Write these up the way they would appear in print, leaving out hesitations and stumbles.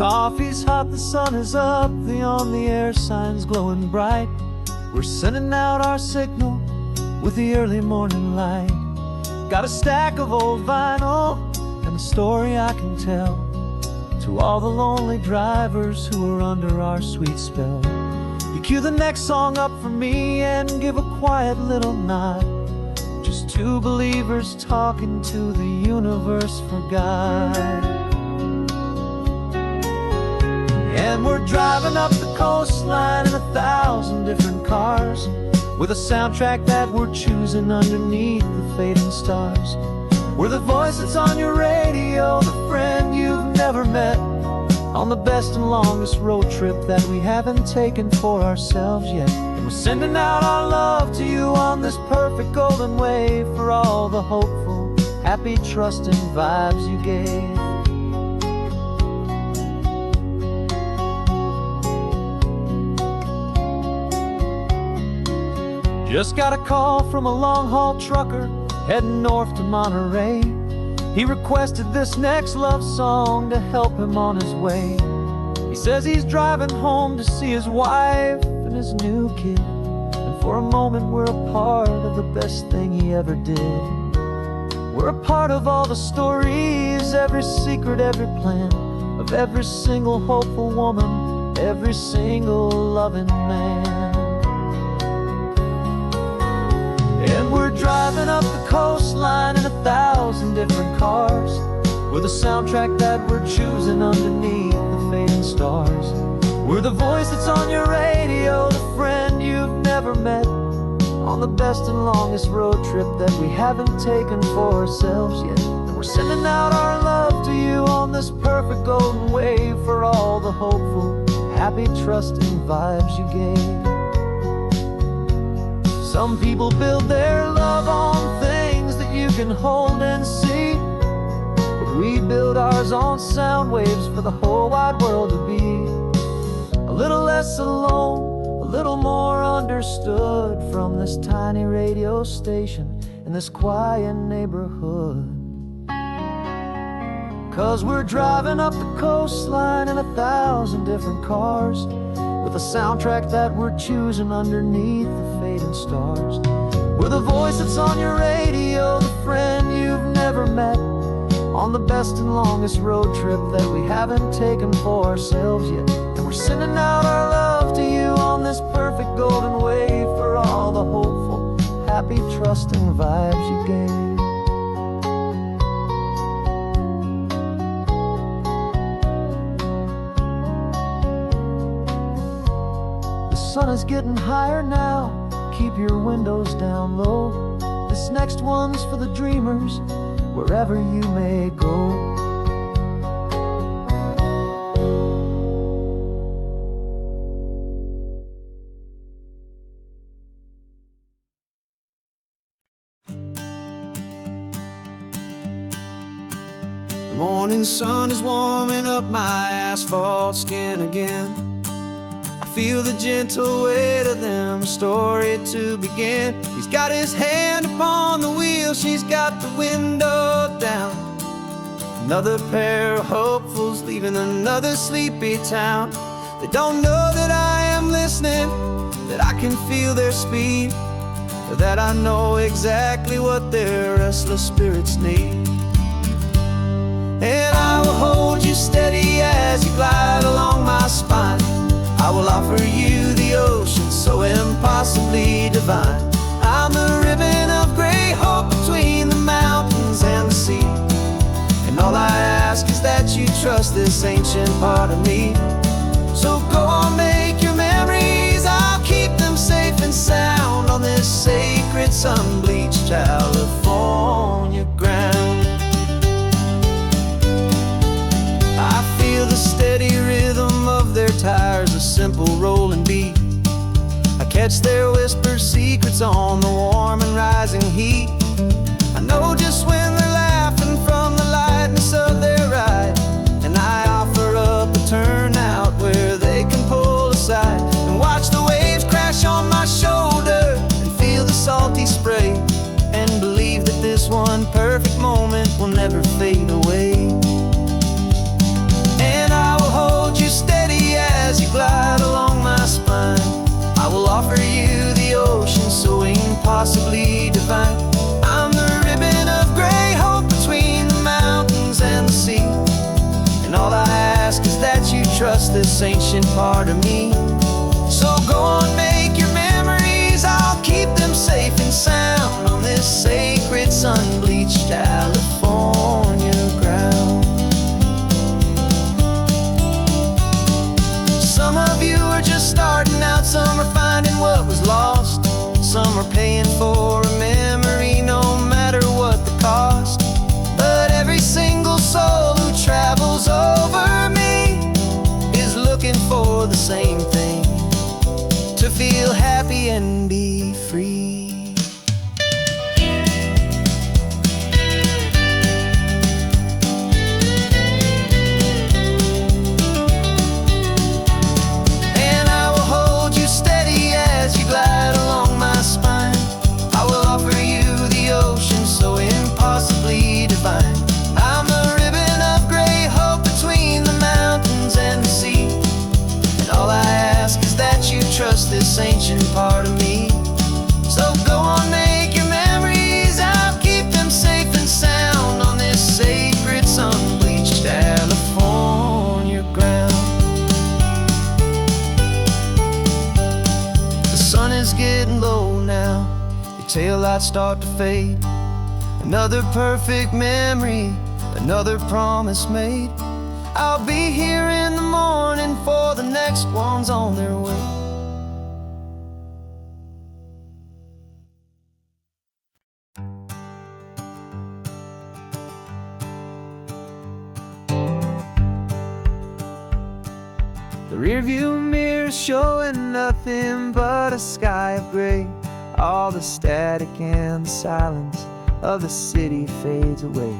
Coffee's hot, the sun is up, the on-the-air sign's glowing bright. We're sending out our signal with the early morning light. Got a stack of old vinyl and a story I can tell to all the lonely drivers who are under our sweet spell. You cue the next song up for me and give a quiet little nod. Just two believers talking to the universe for God. And we're driving up the coastline in 1,000 different cars, with a soundtrack that we're choosing underneath the fading stars. We're the voice that's on your radio, the friend you've never met, on the best and longest road trip that we haven't taken for ourselves yet. And we're sending out our love to you on this perfect golden wave, for all the hopeful, happy, trusting vibes you gave. Just got a call from a long-haul trucker heading north to Monterey. He requested this next love song to help him on his way. He says he's driving home to see his wife and his new kid, and for a moment we're a part of the best thing he ever did. We're a part of all the stories, every secret, every plan, of every single hopeful woman, every single loving man. And we're driving up the coastline in 1,000 different cars, with a soundtrack that we're choosing underneath the fading stars. We're the voice that's on your radio, the friend you've never met, on the best and longest road trip that we haven't taken for ourselves yet. And we're sending out our love to you on this perfect golden wave, for all the hopeful, happy, trusting vibes you gave. Some people build their love on things that you can hold and see, but we build ours on sound waves for the whole wide world to be a little less alone, a little more understood, from this tiny radio station in this quiet neighborhood. 'Cause we're driving up the coastline in 1,000 different cars, with a soundtrack that we're choosing underneath the fading stars. We're the voice that's on your radio, the friend you've never met, on the best and longest road trip that we haven't taken for ourselves yet. And we're sending out our love to you on this perfect golden wave, for all the hopeful, happy, trusting vibes you gave. The sun is getting higher now, keep your windows down low. This next one's for the dreamers, wherever you may go. The morning sun is warming up my asphalt skin again. Feel the gentle weight of them, a story to begin. He's got his hand upon the wheel, she's got the window down. Another pair of hopefuls leaving another sleepy town. They don't know that I am listening, that I can feel their speed, or that I know exactly what their restless spirits need. And I will hold you steady as you glide along my spine. I will offer you the ocean so impossibly divine. I'm the ribbon of gray hope between the mountains and the sea, and all I ask is that you trust this ancient part of me. So go on, make your memories, I'll keep them safe and sound on this sacred sun-bleached California ground. I feel the steady rhythm of their tires, a simple rolling beat. I catch their whispered secrets on the warm and rising heat. I know just when they're laughing from the lightness of their ride, and I offer up a turnout where they can pull aside and watch the waves crash on my shoulder and feel the salty spray, and believe that this one perfect moment will never fade away. And I will hold offer you the ocean so impossibly divine. I'm the ribbon of gray hope between the mountains and the sea. And all I ask is that you trust this ancient part of me. So go on, make your memories, I'll keep them safe and sound on this sacred sun-bleached California ground. Some of you are just starting out, some are finding what was lost, some are paying for a memory no matter what the cost. But every single soul who travels over me is looking for the same thing: to feel happy and be free. And I will hold you steady as you glide along my spine. I will offer you the ocean so impossibly divine. I'm the ribbon of gray hope between the mountains and the sea. And all I ask is that you trust this ancient part of me. So go on, make your memories, I'll keep them safe and sound on this sacred sun-bleached California ground. The sun is getting low now, your taillights start to fade. Another perfect memory, another promise made. I'll be here in the morning for the next ones on their way. The rearview mirror showing nothing but a sky of gray. All the static and the silence of the city fades away.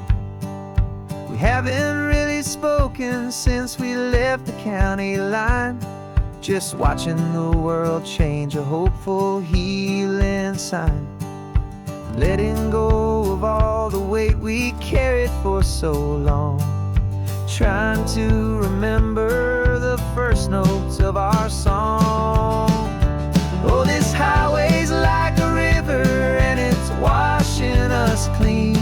We haven't really spoken since we left the county line, just watching the world change, a hopeful healing sign. Letting go of all the weight we carried for so long, trying to remember the first notes of our song. Oh, this highway's like a river and it's washing us clean,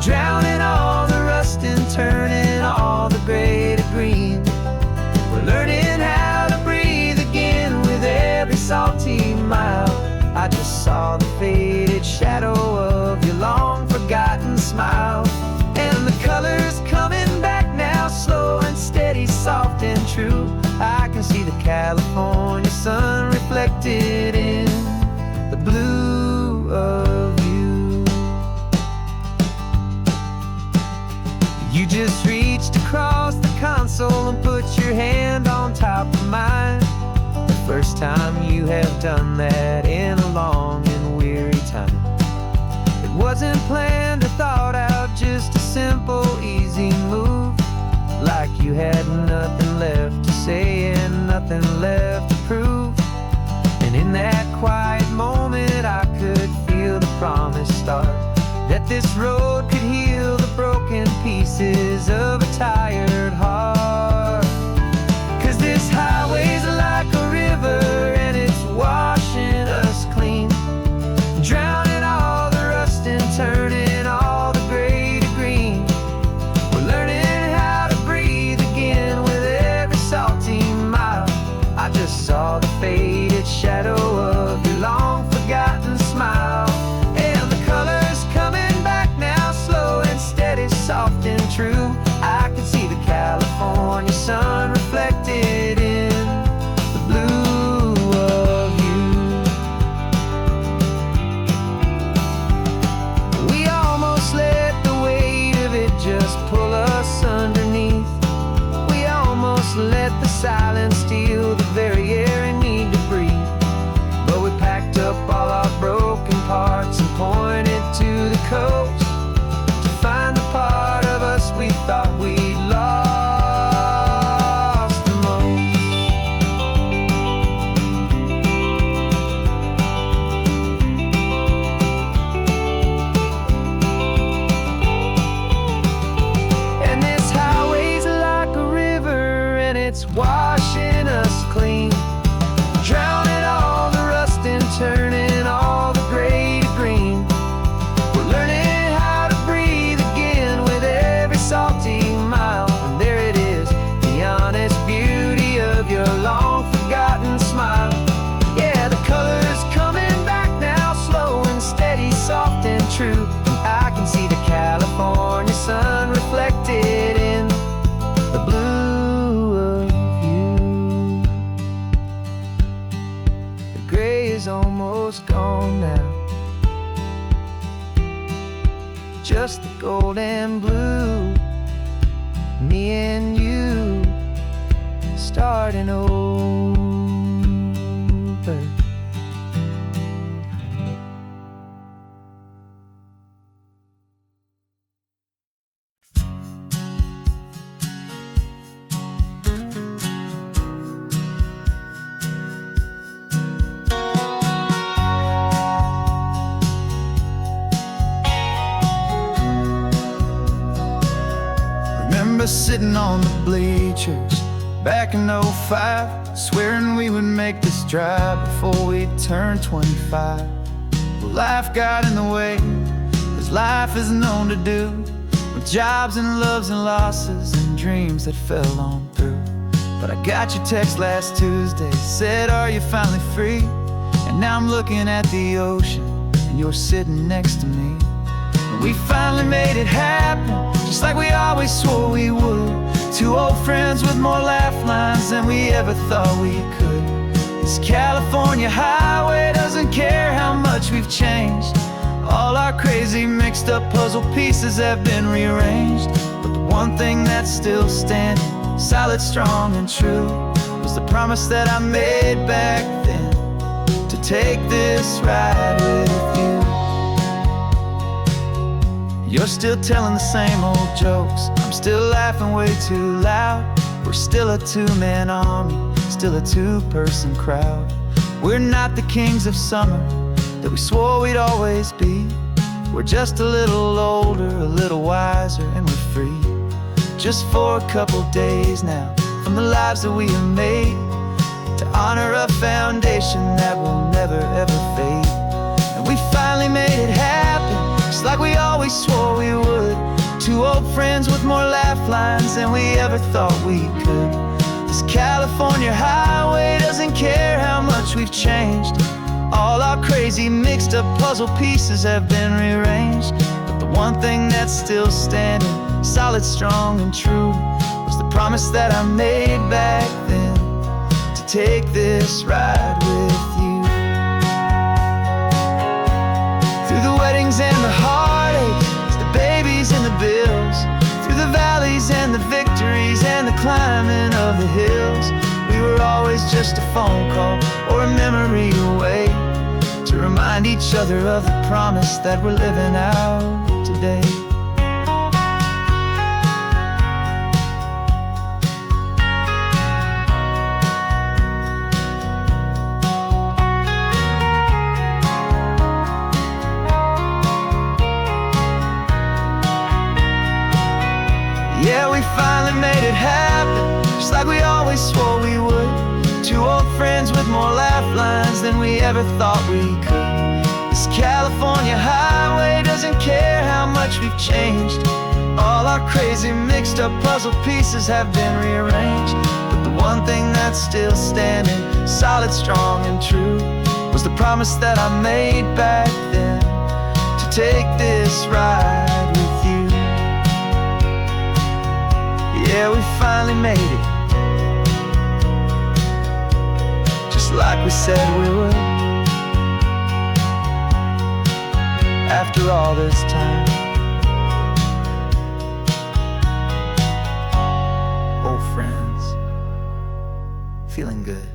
drowning all the rust and turning all the gray to green. We're learning how to breathe again with every salty mile. I just saw the faded shadow of your long forgotten smile. And the colors coming back now, slow and steady, soft and true. I can see the California sun reflected in the blue of you. You just reached across the console and put your hand on top of mine. The first time you have done that in a long and weary time. It wasn't planned or thought out, just a simple, easy move. Like you had nothing left to say and nothing left to prove. And in that quiet moment I could feel the promise start, that this road could heal the broken pieces of a tired heart. 'Cause this highway's like a river and it's washing us clean, drowning all the rust and turning all the gray to green. We're learning how to breathe again with every salty mile. I just saw the faded shadow of your long forgotten smile. And the colors coming back now, slow and steady, soft and true. I can see the California day's almost gone now. Just the gold and blue, me and you starting over. Remember sitting on the bleachers back in '05, swearing we would make this drive before we turned 25. Well, life got in the way, as life is known to do, with jobs and loves and losses and dreams that fell on through. But I got your text last Tuesday, said, are you finally free? And now I'm looking at the ocean, and you're sitting next to me. And we finally made it happen, just like we always swore we would. Two old friends with more laugh lines than we ever thought we could. This California highway doesn't care how much we've changed. All our crazy mixed up puzzle pieces have been rearranged. But the one thing that's still standing, solid, strong, and true, was the promise that I made back then, to take this ride with you. You're still telling the same old jokes, I'm still laughing way too loud. We're still a two-man army, still a two-person crowd. We're not the kings of summer that we swore we'd always be. We're just a little older, a little wiser, and we're free. Just for a couple days now, from the lives that we have made, to honor a foundation that will never ever fade. And we finally made it happen, just like we always swore we would. Two old friends with more laugh lines than we ever thought we could. This California highway doesn't care how much we've changed. All our crazy mixed up puzzle pieces have been rearranged. But the one thing that's still standing, solid, strong, and true, was the promise that I made back then, to take this ride with you. Through the weddings and the heartaches, the babies and the bills, through the valleys and the victories and the climbing of the hills, we were always just a phone call or a memory away, to remind each other of the promise that we're living out today. Yeah, we finally made it happen, just like we always swore we would. Two old friends with more laugh lines than we ever thought we could. This California highway doesn't care how much we've changed. All our crazy mixed up puzzle pieces have been rearranged. But the one thing that's still standing, solid, strong, and true, was the promise that I made back then, to take this ride with you. Yeah, we finally made it, just like we said we would. After all this time, old friends, feeling good.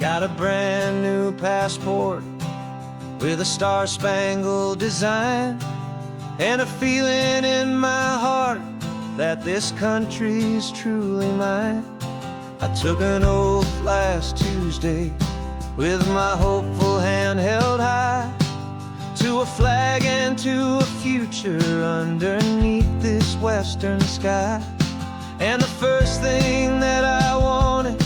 Got a brand new passport with a star-spangled design, and a feeling in my heart that this country's truly mine. I took an oath last Tuesday with my hopeful hand held high, to a flag and to a future underneath this western sky. And the first thing that I wanted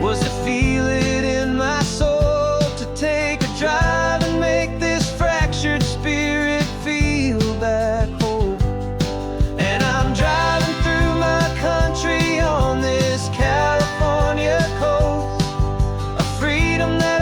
was to feel it in my soul, to take a drive and make this fractured spirit feel back home. And I'm driving through my country on this California coast, a freedom that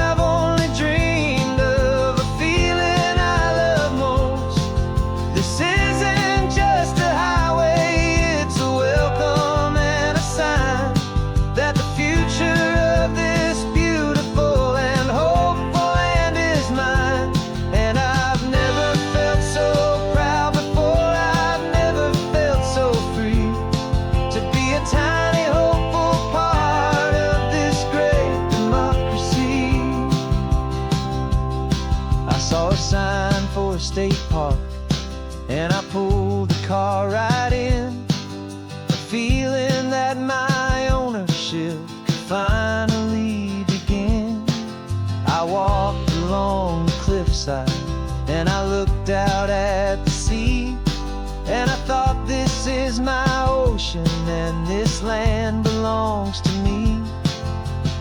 state park, and I pulled the car right in, a feeling that my ownership could finally begin. I walked along the cliffside and I looked out at the sea, and I thought, this is my ocean and this land belongs to me.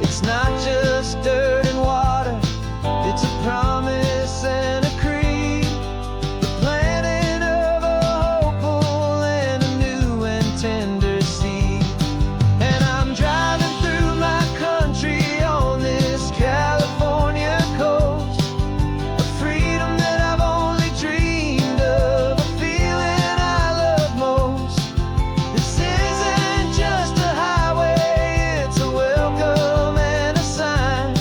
It's not just dirt and water, it's a promise and a creed, the planting of a hopeful and a new and tender seed. And I'm driving through my country on this California coast, a freedom that I've only dreamed of, a feeling I love most. This isn't just a highway, it's a welcome and a sign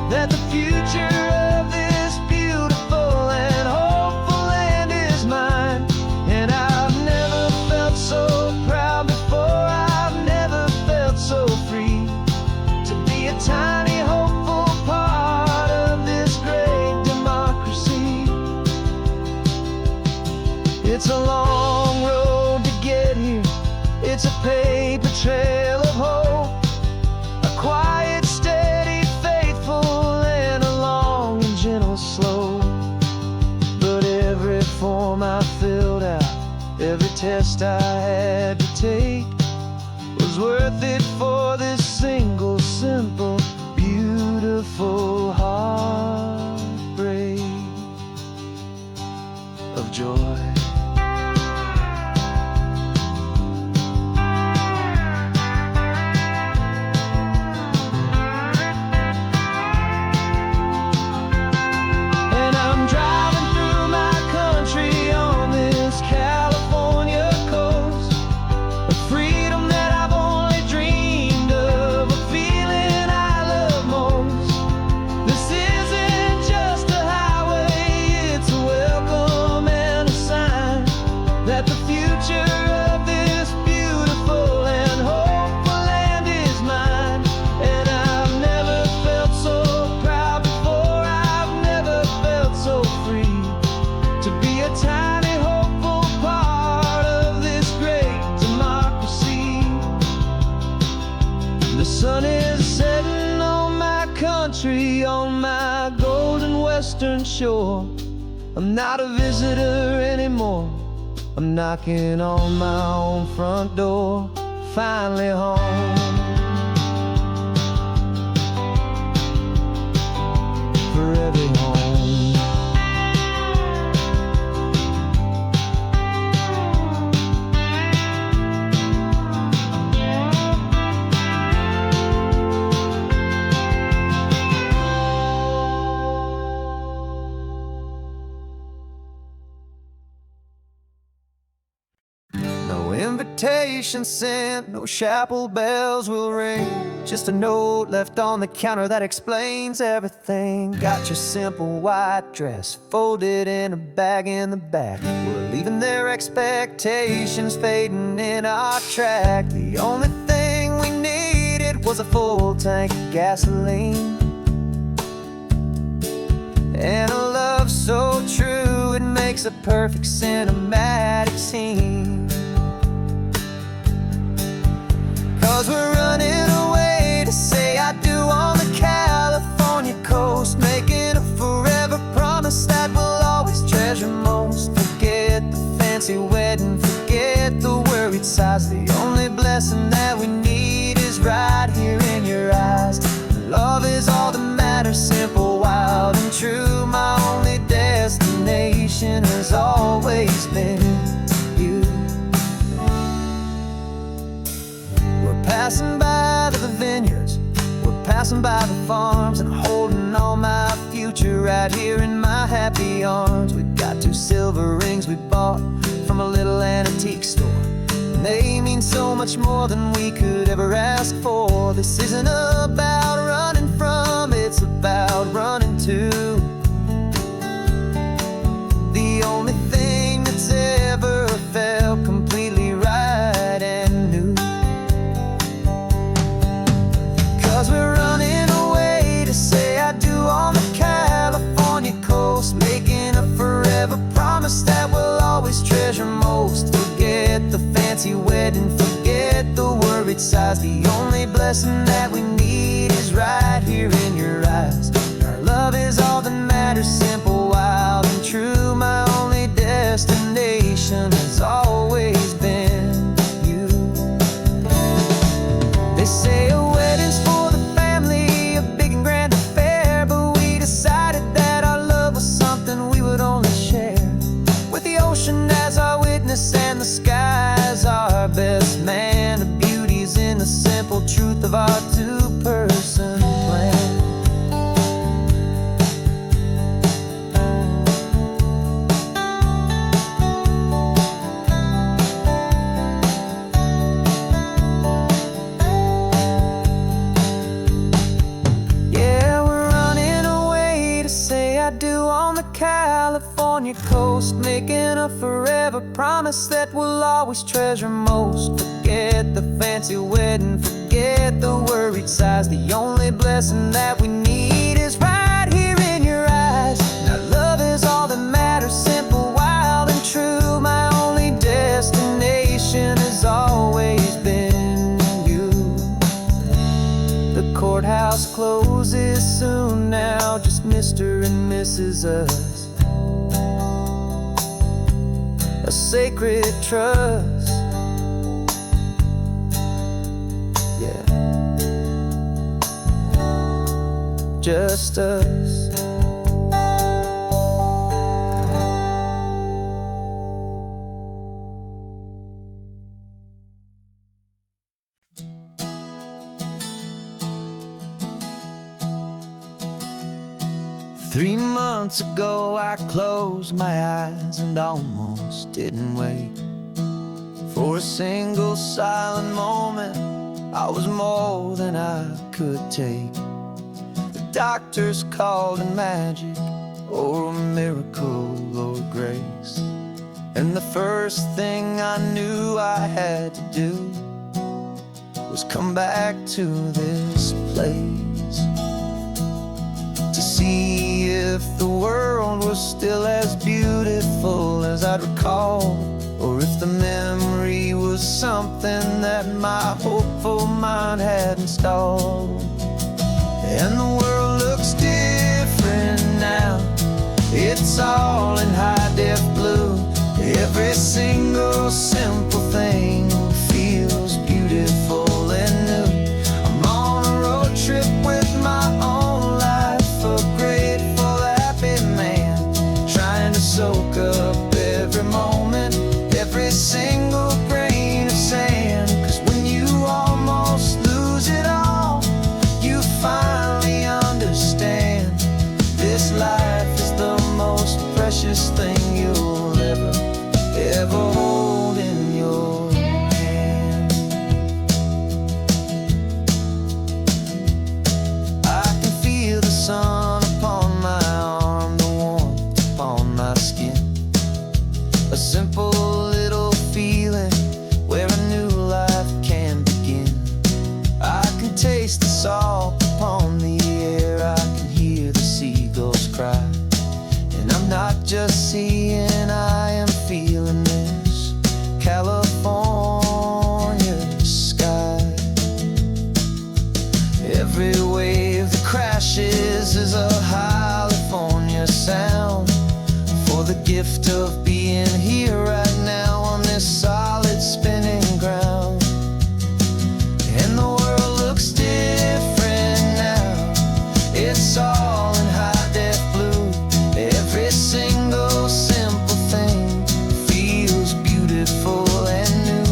that the future of this beautiful and hopeful land is mine. And I've never felt so proud before, I've never felt so free to be a tiny hopeful part of this great democracy. It's a long road to get here, it's a paper trail of hope, a quiet, steady, faithful, and a long and gentle slope. But every form I filled out, every test I had to take, was worth it for this single, simple, beautiful heartbreak of joy. And I'm driving through my country on this California coast, a freedom that I've only dreamed of, a feeling I love most. This isn't just a highway, it's a welcome and a sign that the future of this beautiful and hopeful land is mine. And I've never felt so proud before, I've never felt so free to be a tiny hopeful part of this great democracy. The sun is setting on my country, on my golden western shore. I'm not a visitor anymore, I'm knocking on my own front door, finally home. Forever home. No invitation sent, no chapel bells will ring, just a note left on the counter that explains everything. Got your simple white dress folded in a bag in the back. We're leaving their expectations fading in our track. The only thing we needed was a full tank of gasoline, and a love so true it makes a perfect cinematic scene. 'Cause we're running away to say I do on the California coast, making a forever promise that we'll always treasure most. Forget the fancy wedding, forget the worried sighs. The only blessing that we need is right here in your eyes. Love is all that matters, simple, wild, and true. My only destination has always been you. We're passing by the vineyards, we're passing by the farms, and holding all my future right here in my happy arms. We've got 2 silver rings we bought from a little antique store, and they mean so much more than we could ever ask for. This isn't about running from, it's about running to. The only thing that's ever felt completely right and new. 'Cause we're running away to say I do on the California coast, making a forever promise worried sighs. The only blessing that we need is right here in your eyes. Our love is all that matters, simple, wild, and true. My only destination has always been you. They say a wedding's for the family, a big and grand affair, but we decided that our love was something we would only share with the ocean as our witness and the sky as our best man. The beauty's in the simple truth of our two-person plan. California coast, making a forever promise that we'll always treasure most. Forget the fancy wedding, forget the worried sighs. The only blessing that we need is right here in your eyes. Now love is all that matters, simple, wild, and true. My only destination has always been you. The courthouse closes soon now, just Mr. and Mrs. Us. A sacred trust, yeah, just us. Three months ago I closed my eyes and almost didn't wait for a single silent moment. I was more than I could take. The doctors called it magic, or a miracle, or grace. And the first thing I knew I had to do was come back to this place, to see if the world was still as beautiful as I'd recall, or if the memory was something that my hopeful mind had installed. And the world looks different now, it's all in high-def blue. Every single simple thing feels beautiful and new. I'm on a road trip with my own life, a grateful, happy man, trying to soak up every moment, every single grain of sand. 'Cause when you almost lose it all, you finally understand this life is the most precious thing you'll ever hold in your hand. I can feel the sun upon my arm, the warmth upon my skin, a simple little feeling where a new life can begin. I can taste the salt upon the air, I can hear the seagulls cry, and I'm not just seeing, I am feeling this California sky. Every wave that crashes is a California sound, for the gift of being here right now on this solid spinning ground. And the world looks different now, it's all in high-def blue. Every single simple thing feels beautiful and new.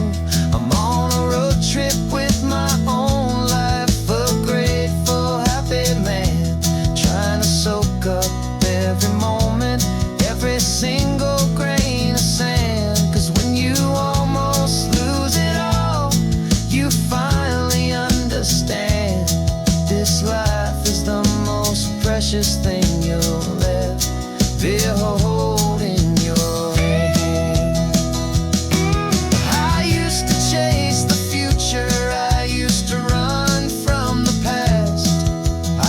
I'm on a road trip with my own life, a grateful, happy man, trying to soak up every moment, every single grain of sand. 'Cause when you almost lose it all, you finally understand this life is the most precious thing you'll ever hold in your hand. I used to chase the future, I used to run from the past.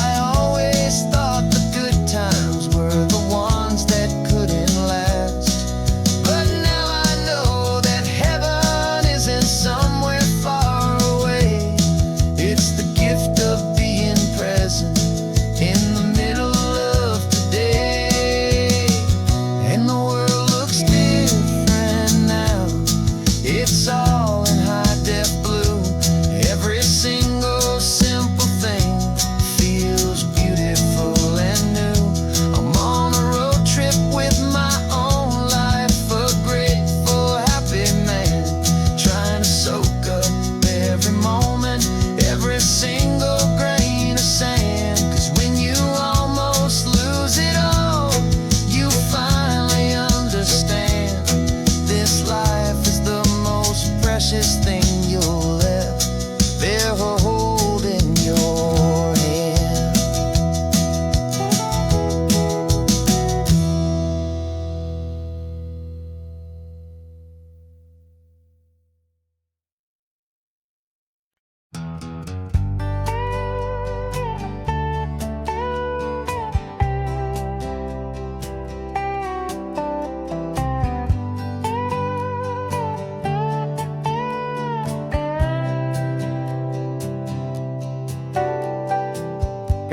I always thought the good times were the ones that couldn't last. But now I know that heaven isn't somewhere far away,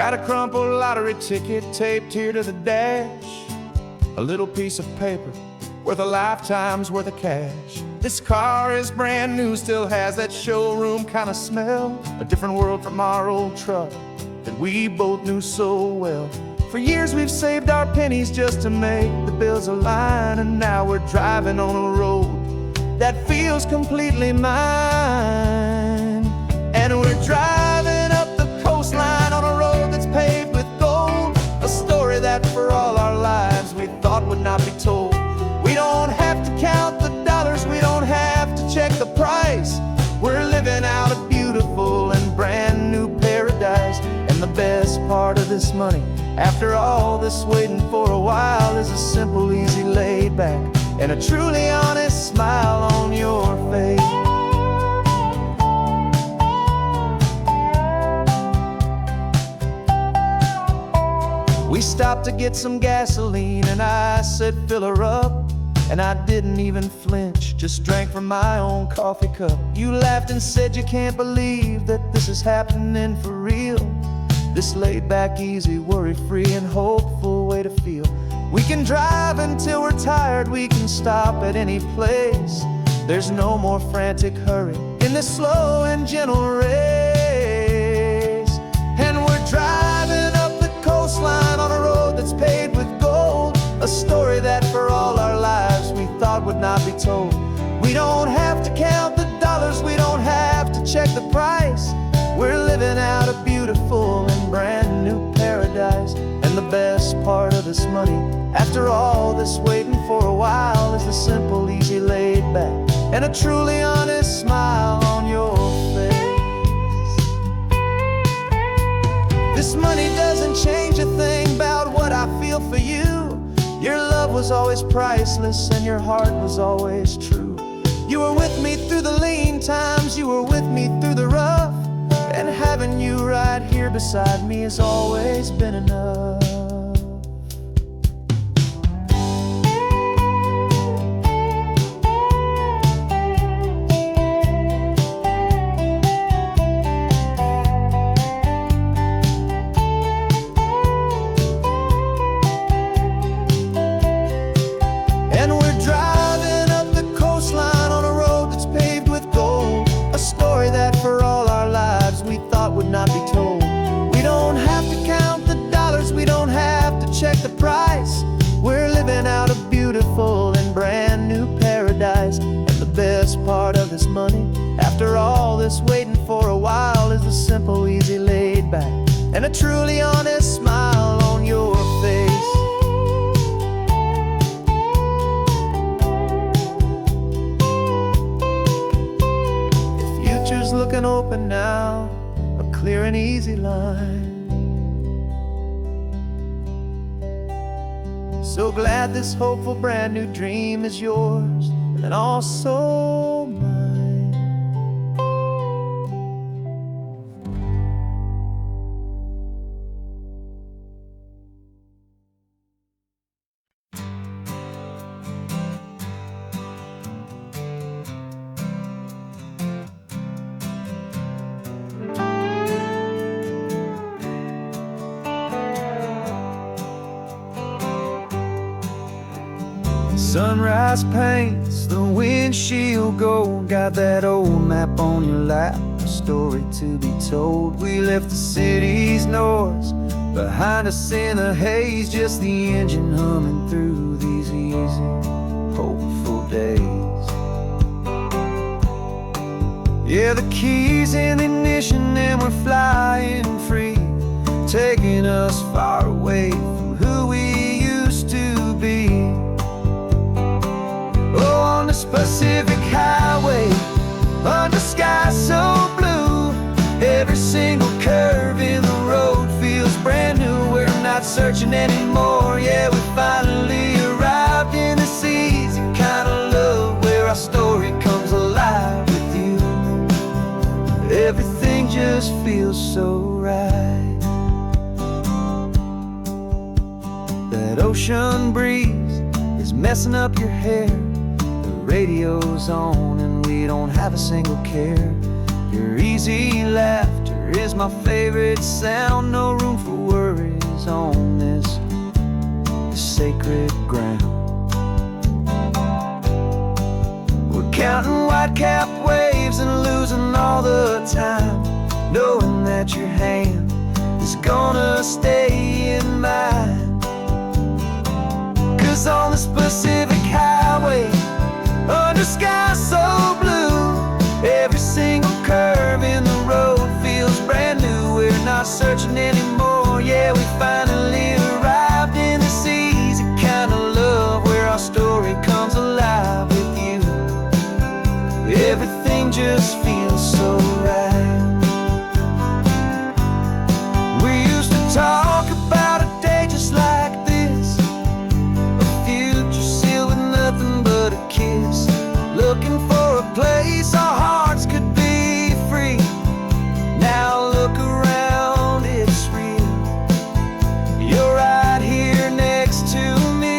Got a crumpled lottery ticket taped here to the dash, a little piece of paper worth a lifetime's worth of cash. This car is brand new, still has that showroom kind of smell, a different world from our old truck that we both knew so well. For years we've saved our pennies just to make the bills align, and now we're driving on a road that feels completely mine. And we're driving up the coastline on a road that's paved with gold, a story that for all our lives we thought would not be told. We don't have to count the dollars, we don't have to check the price. We're living out a beautiful and brand new paradise. And the best part of this money, after all this waiting for a while, is a simple, easy, laid back, and a truly honest smile on your face. We stopped to get some gasoline, and I said, fill her up. And I didn't even flinch, just drank from my own coffee cup. You laughed and said you can't believe that this is happening for real. This laid back, easy, worry-free and hopeful way to feel. We can drive until we're tired, we can stop at any place. There's no more frantic hurry in this slow and gentle race. And we're driving up the coastline on a road that's paved with gold, a story that for all our lives we thought would not be told. We don't have to count the dollars, we don't have to check the price. We're living out a beautiful and brand new paradise. And the best part of this money, after all this waiting for a while, is the simple, easy, laid back, and a truly honest smile on your face. This money doesn't change a thing about what I feel for you. Your love was always priceless and your heart was always true. You were with me through the lean times, you were with me through the rough, and having you right here beside me has always been enough. And we're driving up the coastline on a road that's paved with gold, a story that for all our lives we thought would not be told. We don't have to count the dollars, we don't have to check the price. We're living out a beautiful and brand new paradise. And the best part of this money, after all this waiting for a while, is the simple, easy, laid back, and a truly honest smile on your face. Looking open now, a clear and easy line. So glad this hopeful brand new dream is yours and also mine. Sunrise paints the windshield gold, got that old map on your lap, a story to be told. We left the city's noise behind us in the haze, just the engine humming through these easy, hopeful days. Yeah, the keys in the ignition and we're flying free, taking us far away from who we used to be. Oh, on this Pacific highway, under sky so blue, every single curve in the road feels brand new. We're not searching anymore, yeah, we finally arrived in this easy kind of love, where our story comes alive with you. Everything just feels so right. That ocean breeze is messing up your hair, radio's on and we don't have a single care. Your easy laughter is my favorite sound, no room for on this sacred ground. We're counting white-capped waves and losing all the time, knowing that your hand is gonna stay in mine. 'Cause on this Pacific highway, under sky so blue, every single curve in the road feels brand new. We're not searching anymore, yeah, we finally arrived in this easy kind of love, where our story comes alive with you. Everything just feels so right. We used to talk about a day just like this, a future sealed with nothing but a kiss, looking for a place our hearts could be free. Now look around, it's real. You're right here next to me.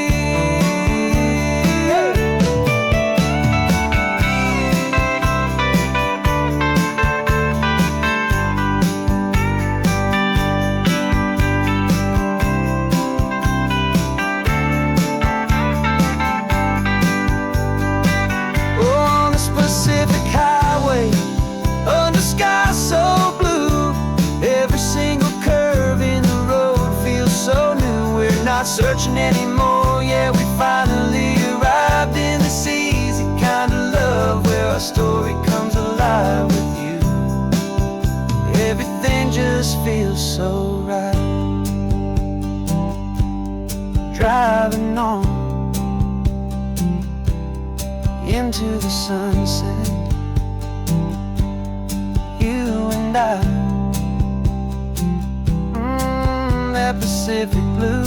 On this Pacific highway, under sky so blue, every single curve in the road feels so new. We're not searching anymore, yeah, we finally arrived in this easy kind of love, where our story comes alive with you. Everything just feels so right. Driving on into the sunset, you and I, that Pacific blue.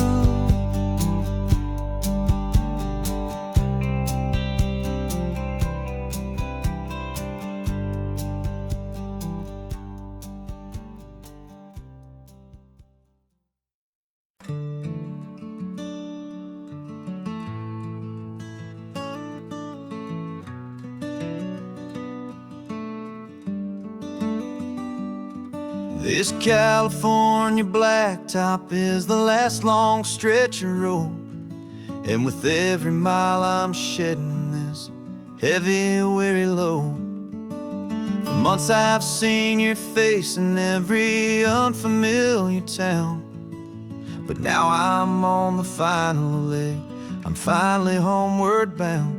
This California blacktop is the last long stretch of road, and with every mile I'm shedding this heavy, weary load. For months I've seen your face in every unfamiliar town, but now I'm on the final leg, I'm finally homeward bound.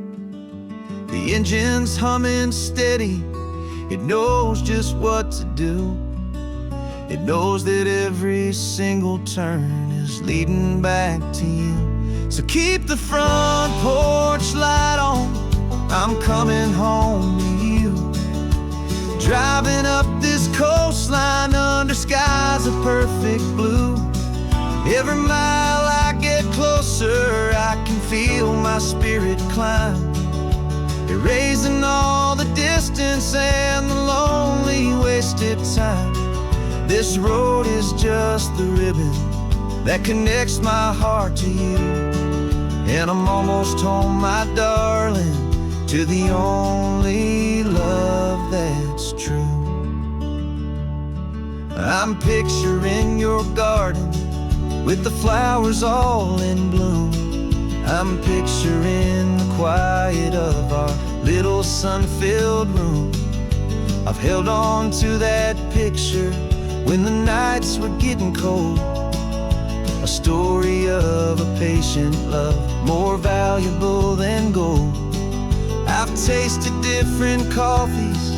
The engine's humming steady, it knows just what to do. It knows that every single turn is leading back to you. So keep the front porch light on, I'm coming home to you. Driving up this coastline under skies of perfect blue. Every mile I get closer, I can feel my spirit climb, erasing all the distance and the lonely wasted time. This road is just the ribbon that connects my heart to you, and I'm almost home, my darling, to the only love that's true. I'm picturing your garden with the flowers all in bloom. I'm picturing the quiet of our little sun-filled room. I've held on to that picture when the nights were getting cold, a story of a patient love, more valuable than gold. I've tasted different coffees,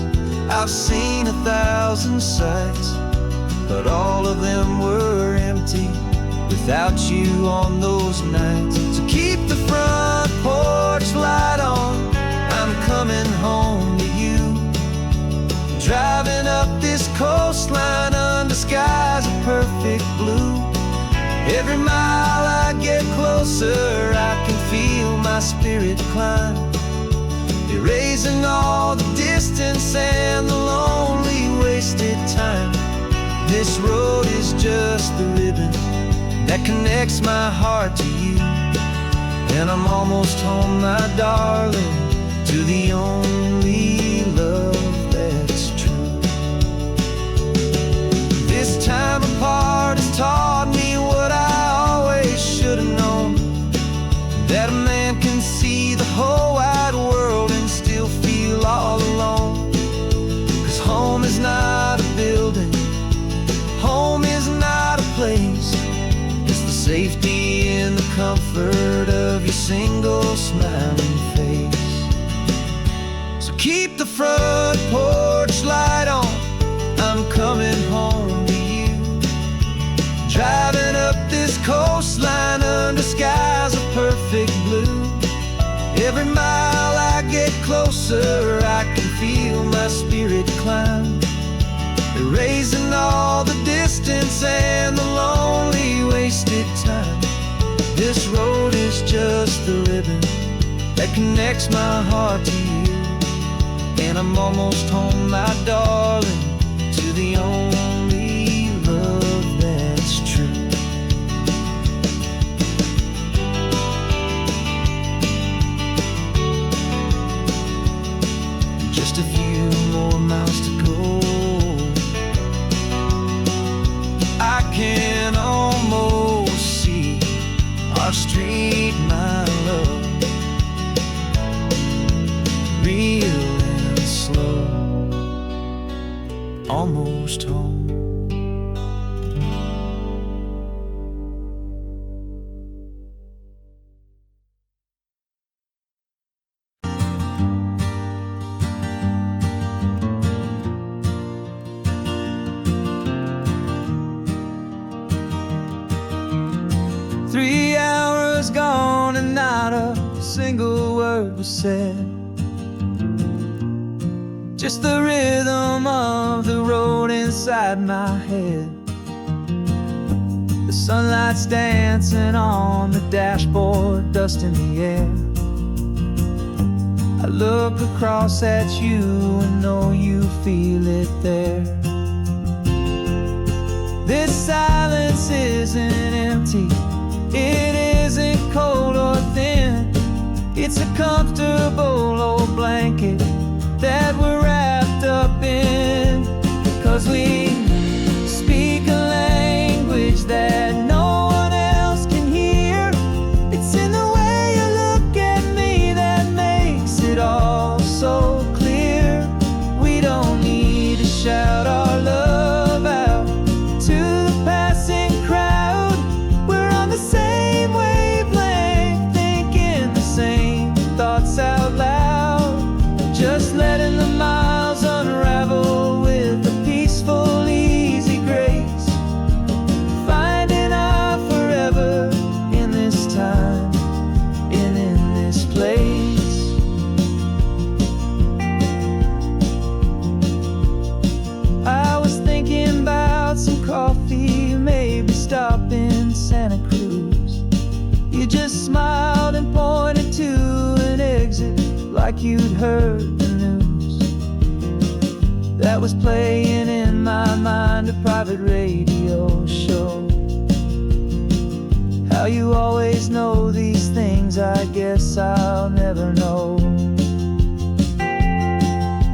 I've seen 1,000 sights, but all of them were empty without you on those nights. So keep the front porch light on, I'm coming home to you. Driving up this coastline under skies of perfect blue. Every mile I get closer, I can feel my spirit climb, erasing all the distance and the lonely wasted time. This road is just the ribbon that connects my heart to you, and I'm almost home, my darling, to the only love that's true. This time apart has taught me what I should have known that a man can see the whole wide world and still feel all alone. 'Cause home is not a building, home is not a place. It's the safety and the comfort of your single smiling face. So keep the front porch light on, I'm coming home to you. Driving up this coastline under skies of perfect blue. Every mile I get closer, I can feel my spirit climb, erasing all the distance and the lonely wasted time. This road is just the ribbon that connects my heart to you. And I'm almost home, my darling, to the only love that's true. Just a few more miles to go, I can almost see our street, my love, real and slow, almost home. Gone and not a single word was said. Just the rhythm of the road inside my head. The sunlight's dancing on the dashboard, dust in the air. I look across at you and know you feel it there. This silence isn't empty, it isn't cold or thin. It's a comfortable old blanket that we're wrapped up in. 'Cause we speak a language that no one else can hear. It's in the way you look at me that makes it all so clear. We don't need to shout our love out to the passing crowd. We're on the same wavelength, thinking the same thoughts out loud. Just letting the miles unravel with a peaceful, easy grace. Finding our forever in this time and in this place. I was thinking about some coffee, maybe stop in Santa Cruz. You just smiled and pointed to an exit like you'd heard the news. That was playing in my mind, a private radio show. How you always know these things, I guess I'll never know.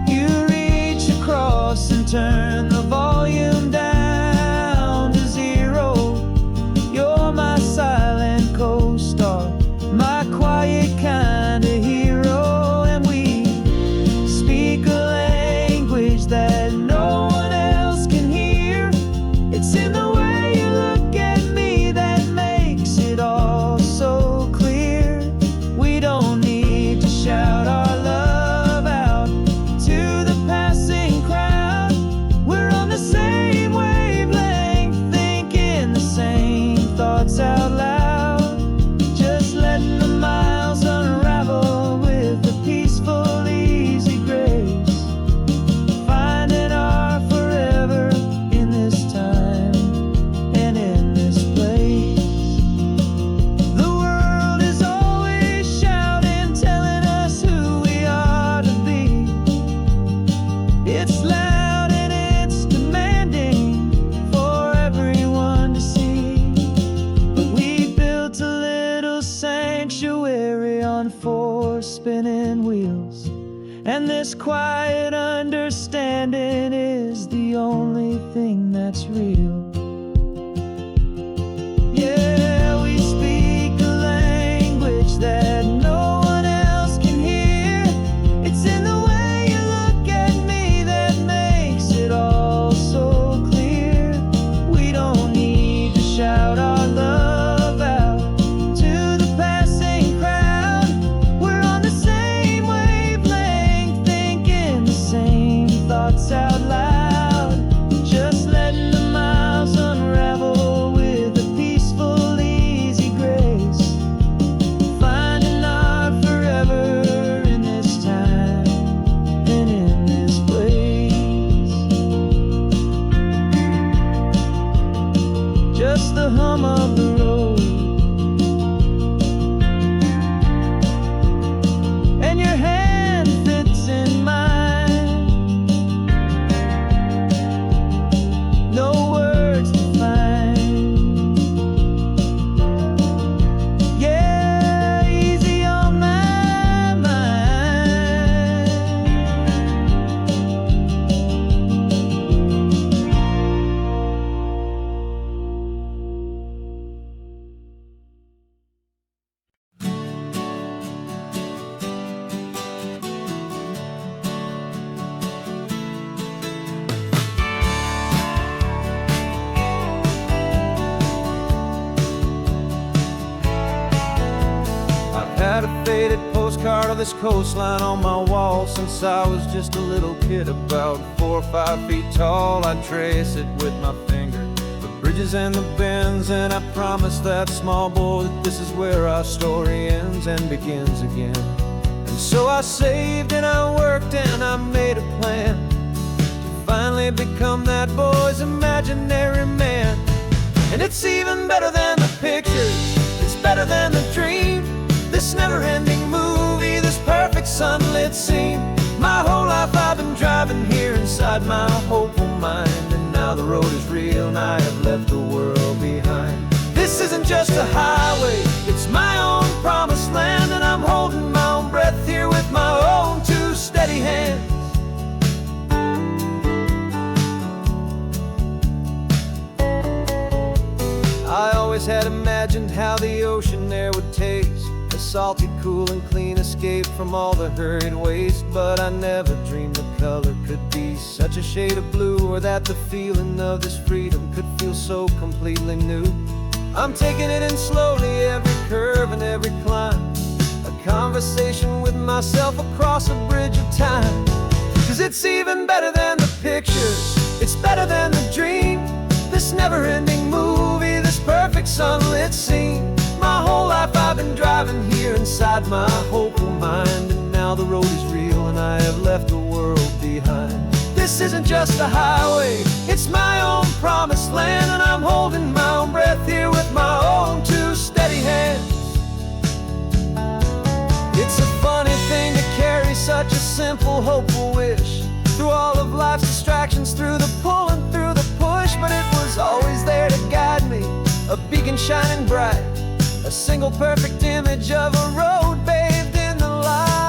You reach across and turn the volume down to zero. You're my silent co-star, my quiet kind of hero. And we speak a language that no one else can hear. It's in the way you look at me that makes it all so clear. We don't need to shout our love out to the passing crowd. We're on the same wavelength, thinking the same thoughts out loud. Just letting the miles unravel with a peaceful, easy grace. Finding our forever in this time and in this place. The world is always shouting, telling us who we are to be. It's loud and it's demanding for everyone to see. But we built a little sanctuary on four spinning wheels, and this quiet understanding is the only thing that's real. Yeah, we speak postcard of this coastline on my wall since I was just a little kid, about 4 or 5 feet tall. I'd trace it with my finger, the bridges and the bends, and I promised that small boy that this is where our story ends and begins again. And so I saved and I worked and I made a plan to finally become that boy's imaginary man. And it's even better than the pictures, it's better than the dream, this never-ending movie, this perfect sunlit scene. My whole life I've been driving here inside my hopeful mind, and now the road is real and I have left the world behind. This isn't just a highway, it's my own promised land, and I'm holding my own breath here with my own 2 steady hands. I always had imagined how the ocean air would taste, a salty, cool and clean escape from all the hurried waste. But I never dreamed the color could be such a shade of blue, or that the feeling of this freedom could feel so completely new. I'm taking it in slowly, every curve and every climb, a conversation with myself across a bridge of time. 'Cause it's even better than the pictures, it's better than the dream, this never-ending movie, this perfect sunlit scene. My whole life I've been driving here inside my hopeful mind, and now the road is real and I have left the world behind. This isn't just a highway, it's my own promised land, and I'm holding my own breath here with my own 2 steady hands. It's a funny thing to carry such a simple, hopeful wish through all of life's distractions, through the pull and through the push, but it was always there to guide me, a beacon shining bright, a single perfect image of a road bathed in the light.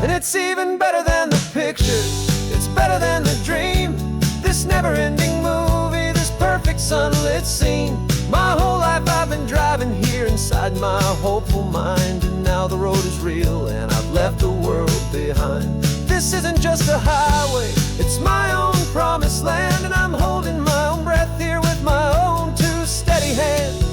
And it's even better than the pictures, it's better than the dream, this never-ending movie, this perfect sunlit scene. My whole life I've been driving here inside my hopeful mind, and now the road is real and I've left the world behind. This isn't just a highway, it's my own promised land, and I'm holding my own breath here with my own 2 steady hands.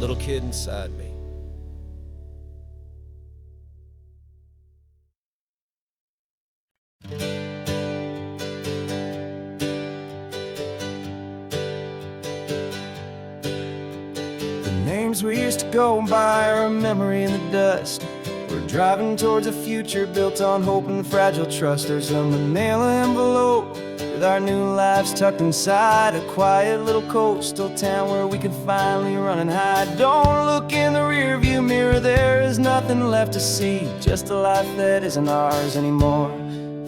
Little kid inside me. The names we used to go by are a memory in the dust. We're driving towards a future built on hope and fragile trust. There's a manila envelope with our new lives tucked inside, a quiet little coastal town where we could finally run and hide. Don't look in the rearview mirror, there is nothing left to see, just a life that isn't ours anymore,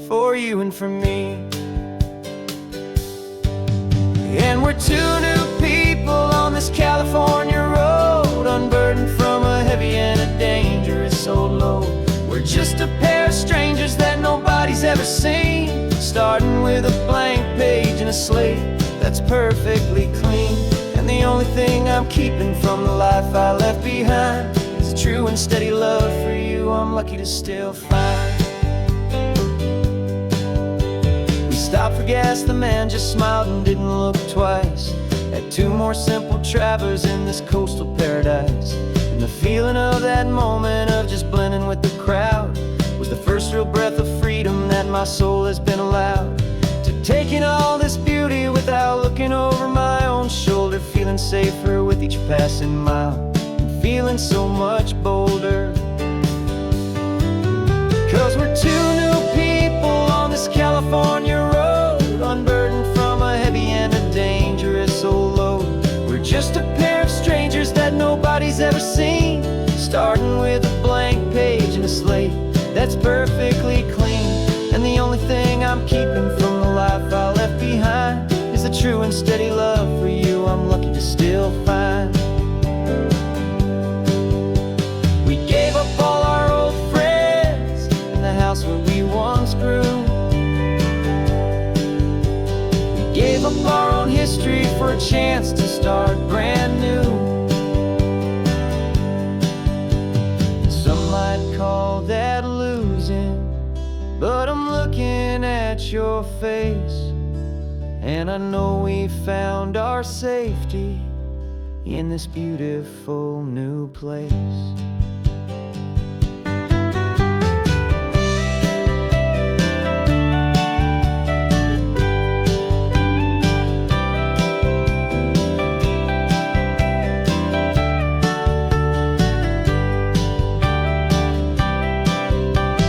for you and for me. And we're 2 new people on this California road, unburdened from a heavy and a dangerous old load. We're just a pair of strangers that nobody's ever seen, starting with a blank page and a slate that's perfectly clean. And the only thing I'm keeping from the life I left behind is a true and steady love for you I'm lucky to still find. We stopped for gas, the man just smiled and didn't look twice. Had 2 more simple travelers in this coastal paradise, and the feeling of that moment of just blending with the crowd was the first real breath of freedom that my soul has been allowed to take in all this beauty without looking over my own shoulder, feeling safer with each passing mile and feeling so much bolder. 'Cause we're 2 new people on this California road, unburdened from a heavy and a dangerous old load. We're just a pair of strangers that nobody's ever seen, starting with a blank page and a slate that's perfectly clean. And the only thing I'm keeping from the life I left behind is a true and steady love for you I'm lucky to still find. We gave up all our old a chance to start brand new. Some might call that losing, but I'm looking at your face, and I know we found our safety in this beautiful new place.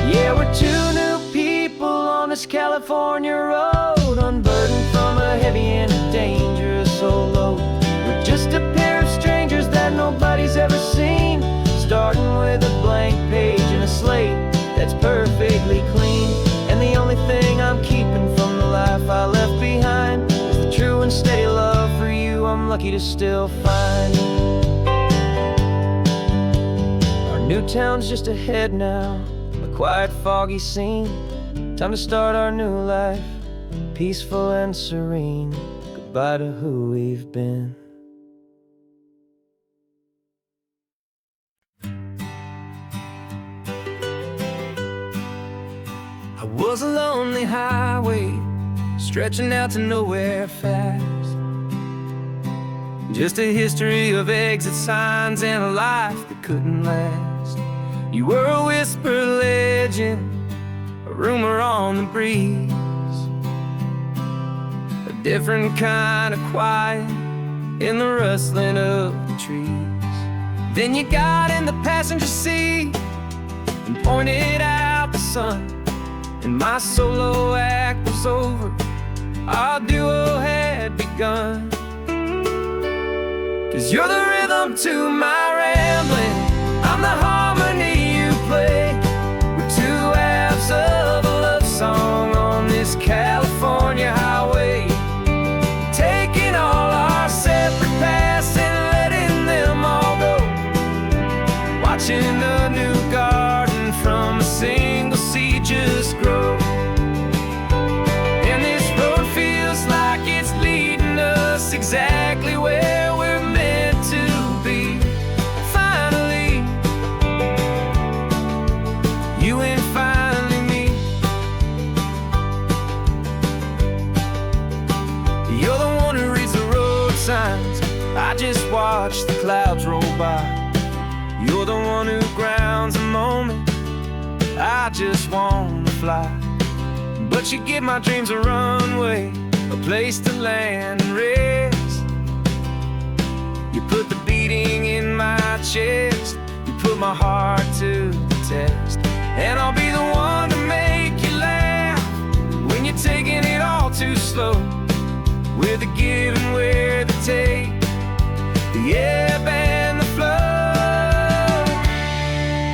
Yeah, we're two new people on this California road, unburdened from a heavy and a dangerous old load. We're just a pair of strangers that nobody's ever seen, starting with a blank page and a slate that's perfectly clean. And the only thing I'm keeping from the life I left behind is the true and steady love for you I'm lucky to still find. Our new town's just ahead now, a quiet, foggy scene. Time to start our new life, peaceful and serene. Goodbye to who we've been. I was a lonely highway, stretching out to nowhere fast. Just a history of exit signs and a life that couldn't last. You were a whispered legend, a rumor on the breeze, a different kind of quiet in the rustling of the trees. Then you got in the passenger seat and pointed out the sun, and my solo act was over, our duo had begun. 'Cause you're the rhythm to my rambling, I'm the harmony you play. We're two halves of a love song on this California highway, taking all our separate paths and letting them all go, watching a new garden from a single seed just grow. And this road feels like it's leading us exactly where we're meant to be. Finally, you and finally me. You're the one who reads the road signs, I just watch the clouds roll by. You're the one who grounds a moment, I just wanna fly. But you give my dreams a runway, a place to land and rest. You put the beating in my chest, you put my heart to the test. And I'll be the one to make you laugh when you're taking it all too slow. We're the give and we're the take, the ebb and the flow.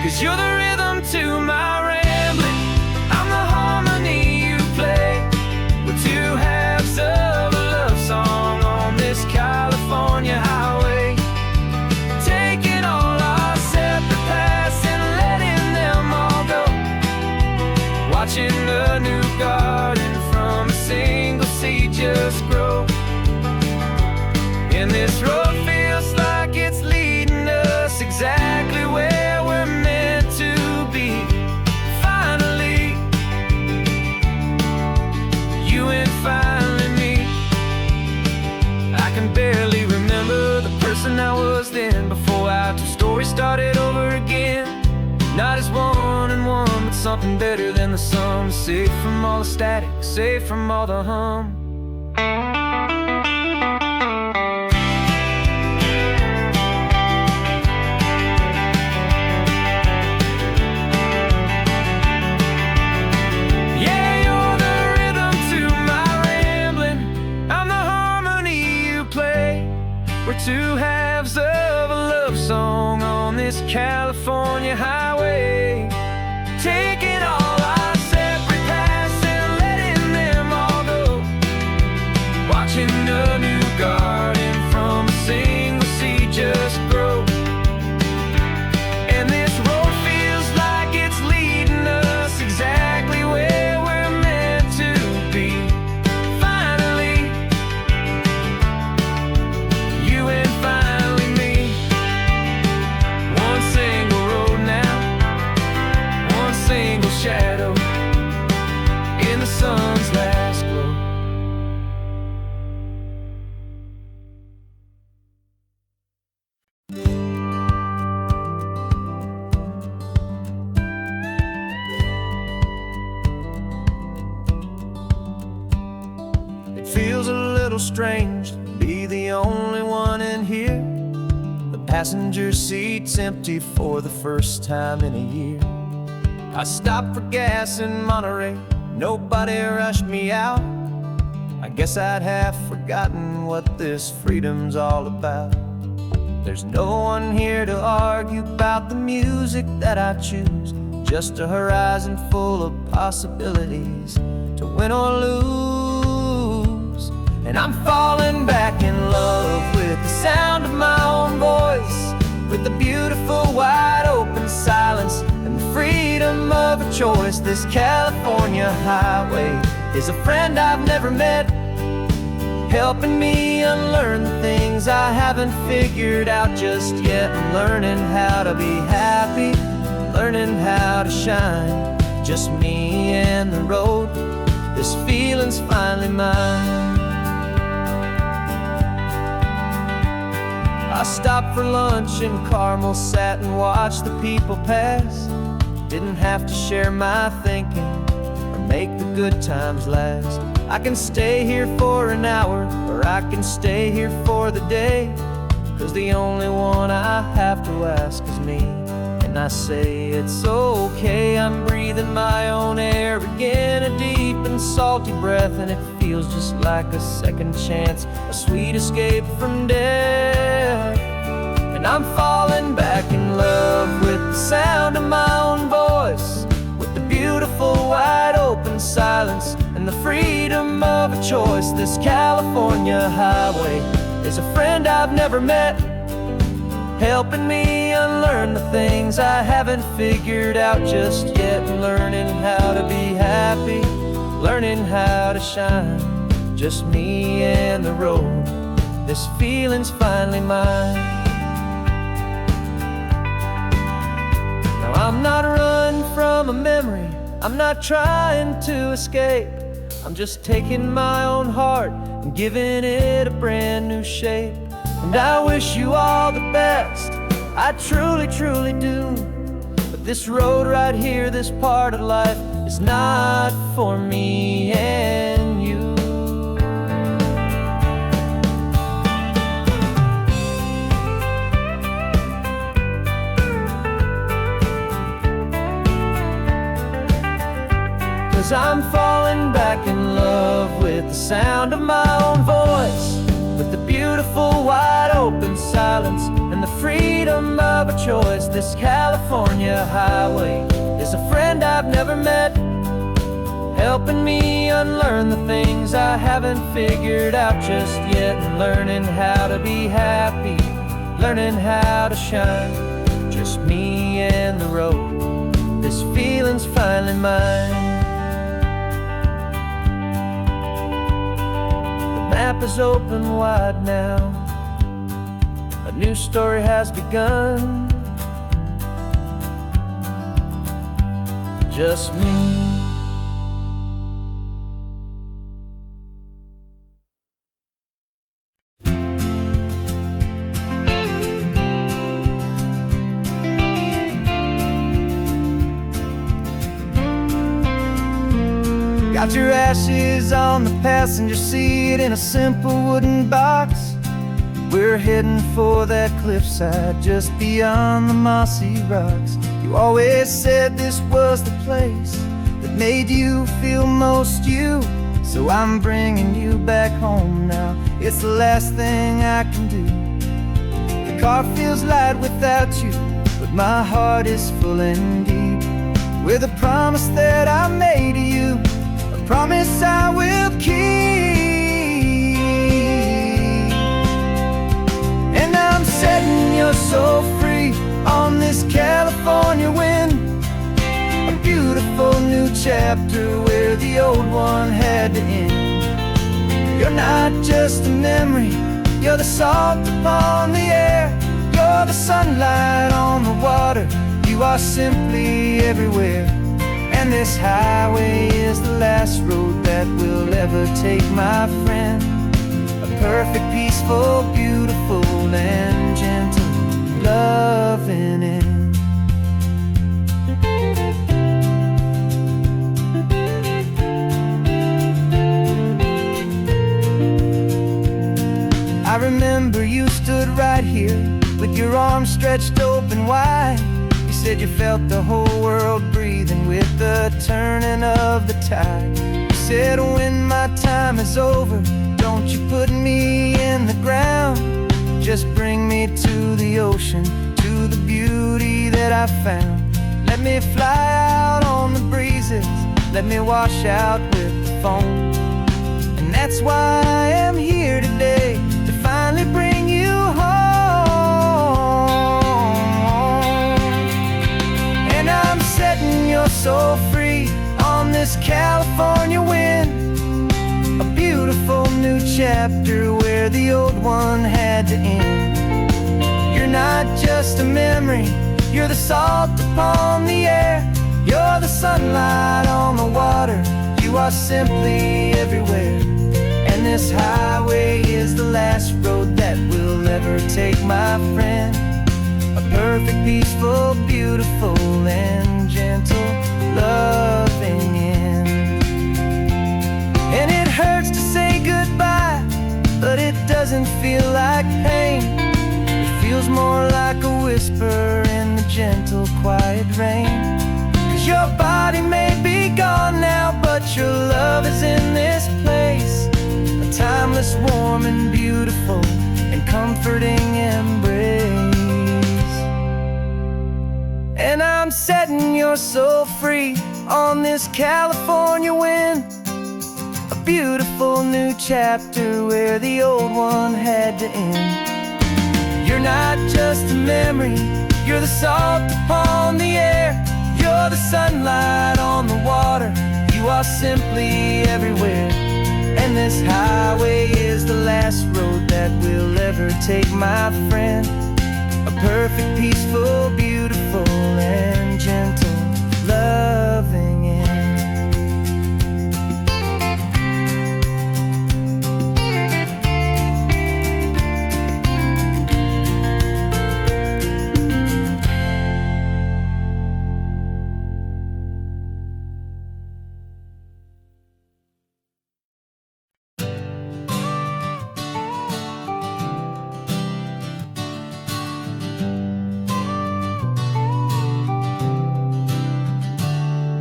'Cause you're the rhythm to my rambling, I'm the harmony you play. We're two halves of a love song on this California highway, taking all our separate paths and letting them all go, watching a new garden from a single seed just grow. And this road feels like it's leading us exactly where we're meant to be. Finally, you and finally me. I can barely remember the person I was then, before our two stories started over again. Not as one and one, but something better than the sum. Safe from all the static, safe from all the hum. We're two halves of a love song on this California highway, taking all our separate paths and letting them all go, watching a new garden from a single seed just grow. And this road feels like it's leading us exactly where we're meant to be. Finally, strange to be the only one in here. The passenger seat's empty for the first time in a year. I stopped for gas in Monterey, nobody rushed me out. I guess I'd half forgotten what this freedom's all about. There's no one here to argue about the music that I choose, just a horizon full of possibilities to win or lose. And I'm falling back in love with the sound of my own voice, with the beautiful wide open silence and the freedom of a choice. This California highway is a friend I've never met, helping me unlearn the things I haven't figured out just yet. I'm learning how to be happy, learning how to shine, just me and the road. This feeling's finally mine. I stopped for lunch in Carmel, sat and watched the people pass. Didn't have to share my thinking or make the good times last. I can stay here for an hour, or I can stay here for the day, 'cause the only one I have to ask is me. And I say it's okay, I'm breathing my own air again, a deep and salty breath, and it feels just like a second chance, a sweet escape from death. And I'm falling back in love with the sound of my own voice, with the beautiful wide open silence and the freedom of a choice. This California highway is a friend I've never met, helping me unlearn the things I haven't figured out just yet. Learning how to be happy, learning how to shine, just me and the road. This feeling's finally mine. Now I'm not running from a memory, I'm not trying to escape. I'm just taking my own heart and giving it a brand new shape. And I wish you all the best, I truly, truly do. But this road right here, this part of life, is not for me and you. 'Cause I'm falling back in love with the sound of my own voice, with the beautiful wide open silence and the freedom of a choice. This California highway is a friend I've never met, helping me unlearn the things I haven't figured out just yet. And learning how to be happy, learning how to shine, just me and the road. This feeling's finally mine. The map is open wide now, a new story has begun, just me. Got your ashes on the passenger seat in a simple wooden box. We're heading for that cliffside just beyond the mossy rocks. You always said this was the place that made you feel most you, so I'm bringing you back home now. It's the last thing I can do. The car feels light without you, but my heart is full and deep with a promise that I made to you, promise I will keep. And I'm setting your soul free on this California wind, a beautiful new chapter where the old one had to end. You're not just a memory, you're the salt upon the air, you're the sunlight on the water, you are simply everywhere. And this highway is the last road that we'll ever take, my friend. A perfect, peaceful, beautiful, and gentle loving end. here with your arms stretched open wide. You said you felt the whole world breathing with the turning of the tide. You said when my time is over, don't you put me in the ground, just bring me to the ocean, to the beauty that I found. Let me fly out on the breezes, let me wash out with the foam. And that's why I am here today, to finally bring you home. And I'm setting your soul free on this California wind, a beautiful new chapter where the old one had to end. You're not just a memory, you're the salt upon the air, you're the sunlight on the water, you are simply everywhere. And this highway is the last road that we'll ever take, my friend. A perfect, peaceful, beautiful, and gentle, loving end. And it hurts to say goodbye, but it doesn't feel like pain. It feels more like a whisper in the gentle, quiet rain. 'Cause your body may be gone now, but your love is in this place, a timeless, warm, and beautiful, and comforting embrace. And I'm setting your soul free on this California wind, a beautiful new chapter where the old one had to end. You're not just a memory, you're the salt upon the air, you're the sunlight on the water, you are simply everywhere. And this highway is the last road that we'll ever take, my friend. A perfect, peaceful, beautiful, and gentle, loving end.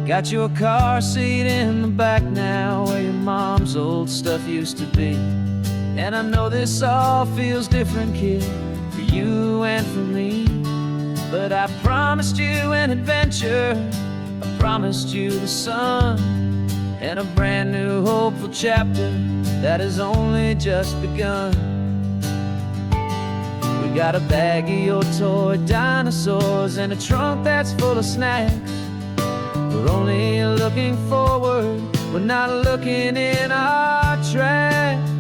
Got your car seat in the back now, where your mom's old stuff used to be. And I know this all feels different, kid, for you and for me. But I promised you an adventure, I promised you the sun, and a brand new hopeful chapter that has only just begun. We got a bag of your toy dinosaurs and a trunk that's full of snacks. We're only looking forward, we're not looking in our tracks.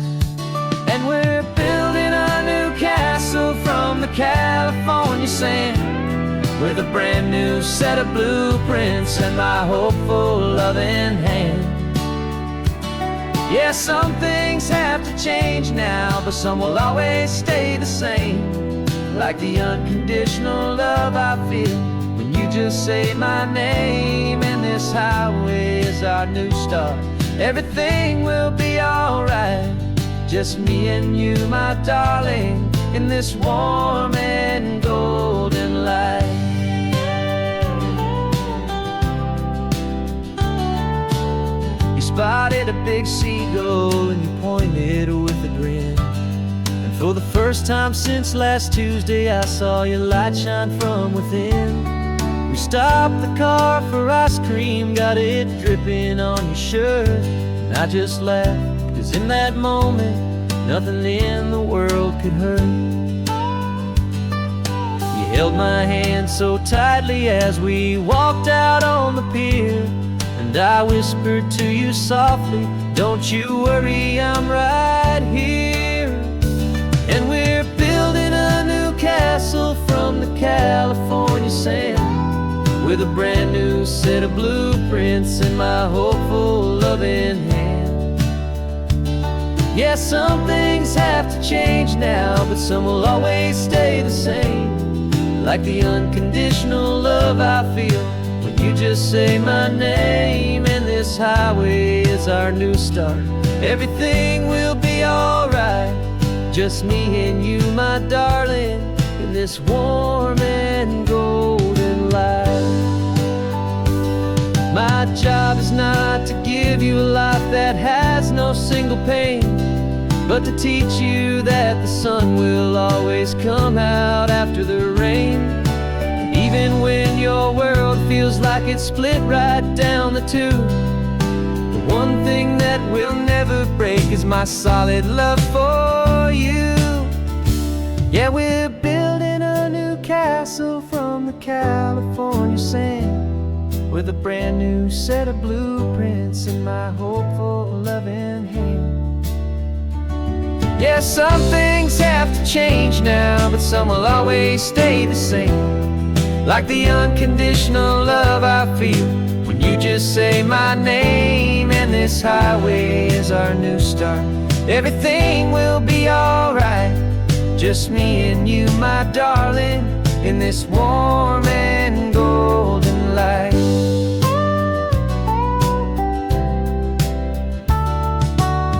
And we're building a new castle from the California sand, with a brand new set of blueprints and my hopeful loving hand. Yeah, some things have to change now, but some will always stay the same. Like the unconditional love I feel when you just say my name. And this highway is our new start, everything will be alright. Just me and you, my darling, in this warm and golden light. You spotted a big seagull and you pointed with a grin. And for the first time since last Tuesday, I saw your light shine from within. We stopped the car for ice cream, got it dripping on your shirt. And I just laughed, 'cause in that moment, nothing in the world could hurt. You held my hand so tightly as we walked out on the pier, and I whispered to you softly, don't you worry, I'm right here. And we're building a new castle from the California sand, with a brand new set of blueprints in my hopeful loving hand. Yeah, some things have to change now, but some will always stay the same. Like the unconditional love I feel when you just say my name. And this highway is our new start, everything will be alright. Just me and you, my darling, in this warm and golden life. My job is not to give you a life that has no single pain, but to teach you that the sun will always come out after the rain. Even when your world feels like it's split right down the two, the one thing that will never break is my solid love for you. Yeah, we're building a new castle from the California sand, with a brand new set of blueprints in my hopeful, loving hand. Yeah, some things have to change now, but some will always stay the same. Like the unconditional love I feel when you just say my name, and this highway is our new start. Everything will be alright, just me and you, my darling, in this warm and golden light.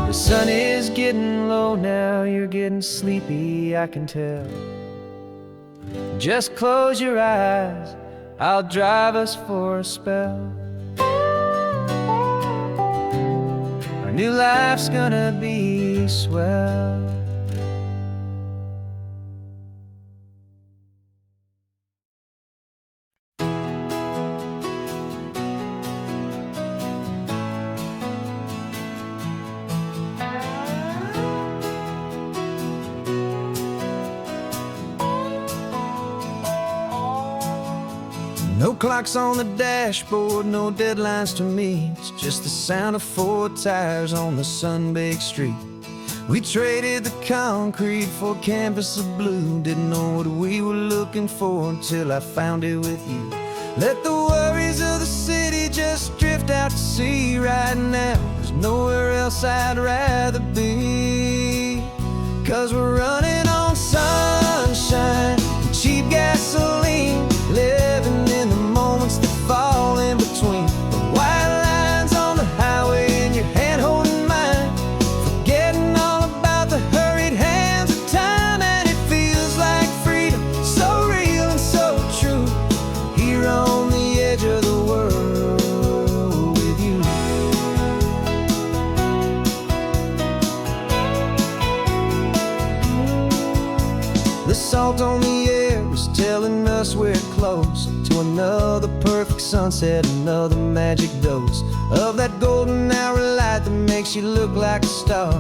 The sun is getting low now, you're getting sleepy, I can tell. Just close your eyes, I'll drive us for a spell. Our new life's gonna be swell. No clocks on the dashboard, no deadlines to meet, just the sound of 4 tires on the sun-baked street. We traded the concrete for a canvas of blue. Didn't know what we were looking for until I found it with you. Let the worries of the city just drift out to sea right now. There's nowhere else I'd rather be, 'cause we're running on sunshine and cheap gasoline, living in the moments that fall in between. The white lines on the highway and your hand holding mine, forgetting all about the hurried hands of time. And it feels like freedom, so real and so true, here on the edge of the world with you. The salt on the air is telling us we're close to another perfect sunset, another magic dose of that golden hour light that makes you look like a star,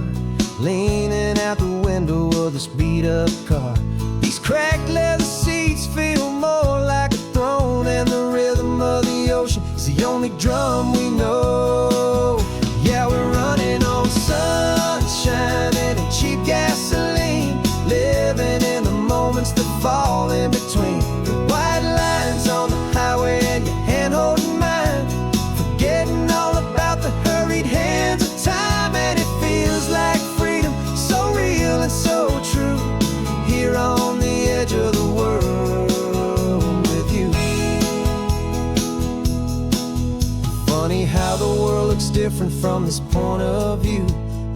leaning out the window of this beat-up car. These cracked leather seats feel more like a throne, and the rhythm of the ocean is the only drum we know. Yeah, we're running on sunshine and a cheap gasoline, living in the moments that fall in between. The white lines on the highway and your hand holding mine, forgetting all about the hurried hands of time. And it feels like freedom, so real and so true, here on the edge of the world with you. Funny how the world looks different from this point of view.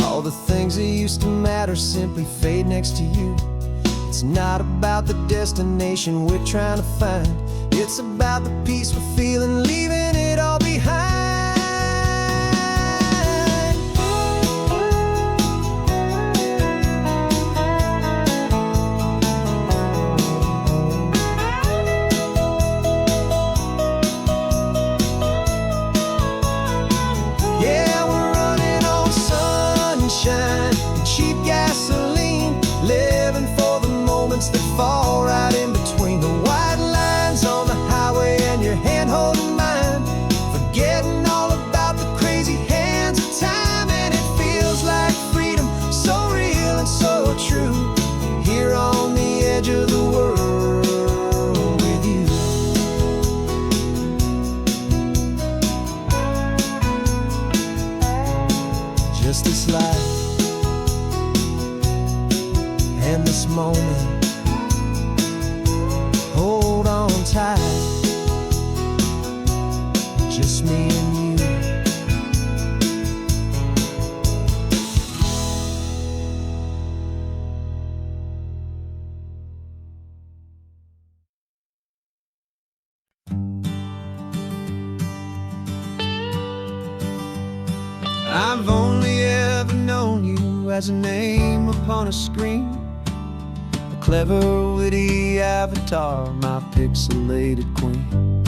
All the things that used to matter simply fade next to you. It's not about the destination we're trying to find, it's about the peace we're feeling, leaving it all behind. Yeah, we're running on sunshine and cheap gasoline, living for the moments that fall right in between. The white lines on the highway and your hand holding mine, forgetting all about the crazy hands of time. And it feels like freedom, so real and so true, here on the edge of the world with you. Just this life and this moment, hold on tight, just me and you. I've only ever known you as a name upon a screen, a clever, witty avatar, my pixelated queen.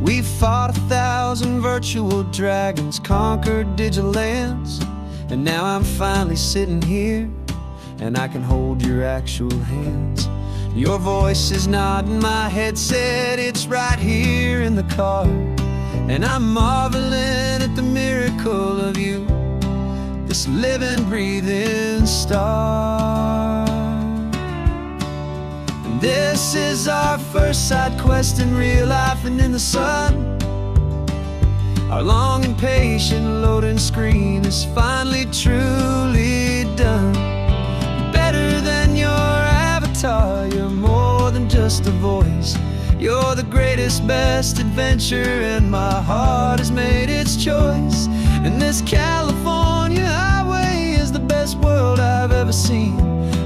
We fought 1,000 virtual dragons, conquered digital lands, and now I'm finally sitting here, and I can hold your actual hands. Your voice is not in my headset, it's right here in the car, and I'm marveling at the miracle of you, this living, breathing star. And this is our first side quest in real life and in the sun. Our long and patient loading screen is finally truly done. Better than your avatar, you're more than just a voice. You're the greatest, best adventure, and my heart has made its choice. And this California highway is the best world I've ever seen,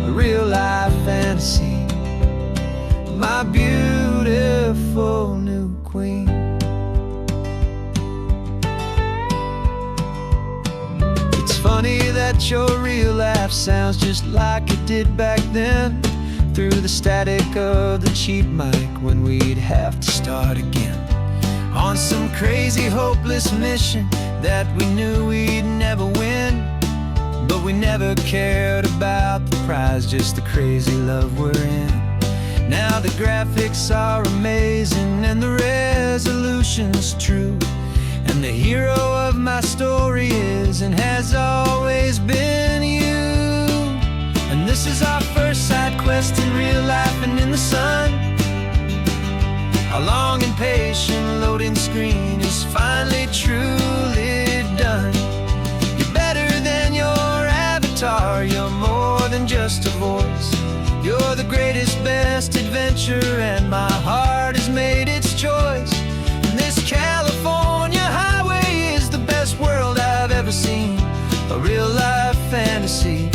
a real life fantasy, my beautiful new queen. It's funny that your real life sounds just like it did back then, through the static of the cheap mic when we'd have to start again, on some crazy hopeless mission that we knew we'd never win. But we never cared about the prize, just the crazy love we're in. Now the graphics are amazing and the resolution's true, and the hero of my story is and has always been you. And this is our first side quest in real life and in the sun. Our long and patient loading screen is finally truly done. You're better than your avatar, you're more than just a voice. You're the greatest, best adventure, and my heart has made its choice. And this California highway is the best world I've ever seen, a real life fantasy,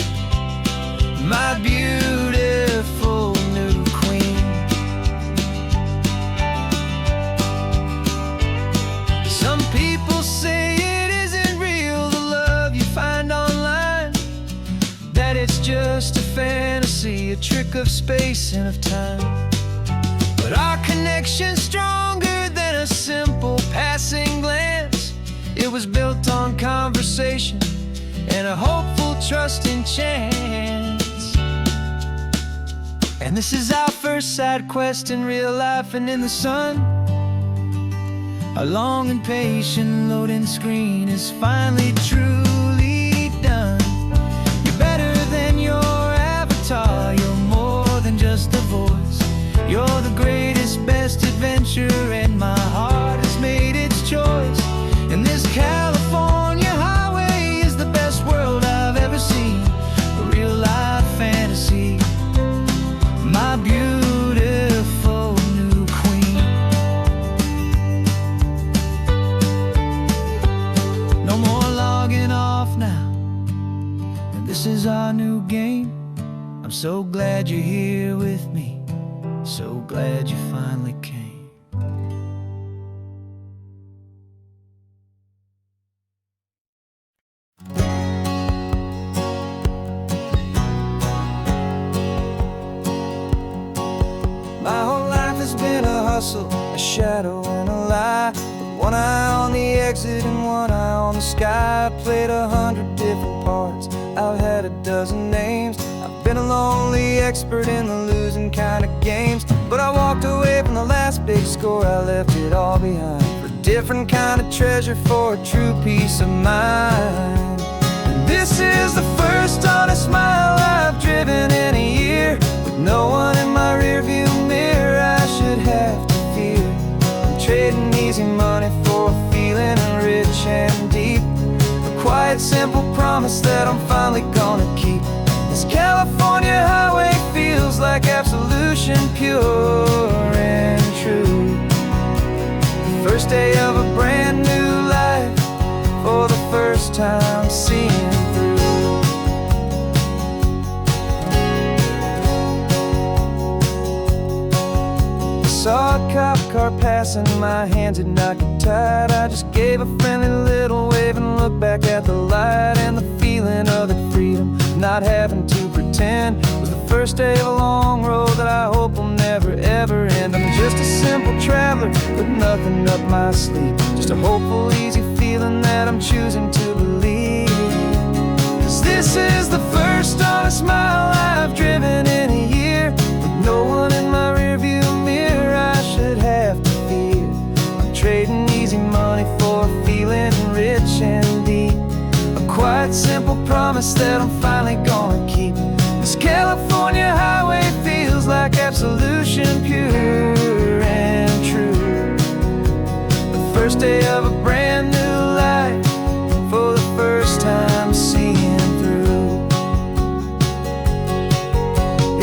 my beautiful new queen. Some people say it isn't real, the love you find online, that it's just a fantasy, a trick of space and of time. But our connection's stronger than a simple passing glance. It was built on conversation and a hopeful, trusting chance. And this is our first side quest in real life and in the sun. Our long and patient loading screen is finally truly done. You're better than your avatar, you're more than just a voice. You're the greatest, best adventure, and my heart has made its choice. And this California highway is the best world I've ever seen, a real life fantasy, my beautiful new queen. No more logging off now, and this is our new game. I'm so glad you're here with me, so glad you finally came. My whole life has been a hustle, a shadow and a lie, with one eye on the exit and one eye on the sky. I played 100 different parts, I've had a dozen names. I've been a lonely expert in the losing kind of games, but I walked away from the last big score, I left it all behind, for a different kind of treasure, for a true peace of mind. And this is the first honest smile I've driven in a year, with no one in my rearview mirror I should have to fear. I'm trading easy money for a feeling rich and deep, a quiet, simple promise that I'm finally gonna keep. This California highway feels like absolution, pure and true. The first day of a brand new life, for the first time seeing through. I saw a cop car car passing, my hands had not got tied. I just gave a friendly little wave and looked back at the light. And the feeling of that freedom, not having to pretend, was the first day of a long road that I hope will never ever end. I'm just a simple traveler with nothing up my sleeve, just a hopeful, easy feeling that I'm choosing to believe. 'Cause this is the first honest mile I've driven in a year, with no one in my rearview mirror I should have to fear. I'm trading easy money for a feeling rich and deep, a quiet, simple promise that I'm finally gonna keep. This California highway feels like absolution, pure and true. The first day of a brand new life, for the first time seeing through.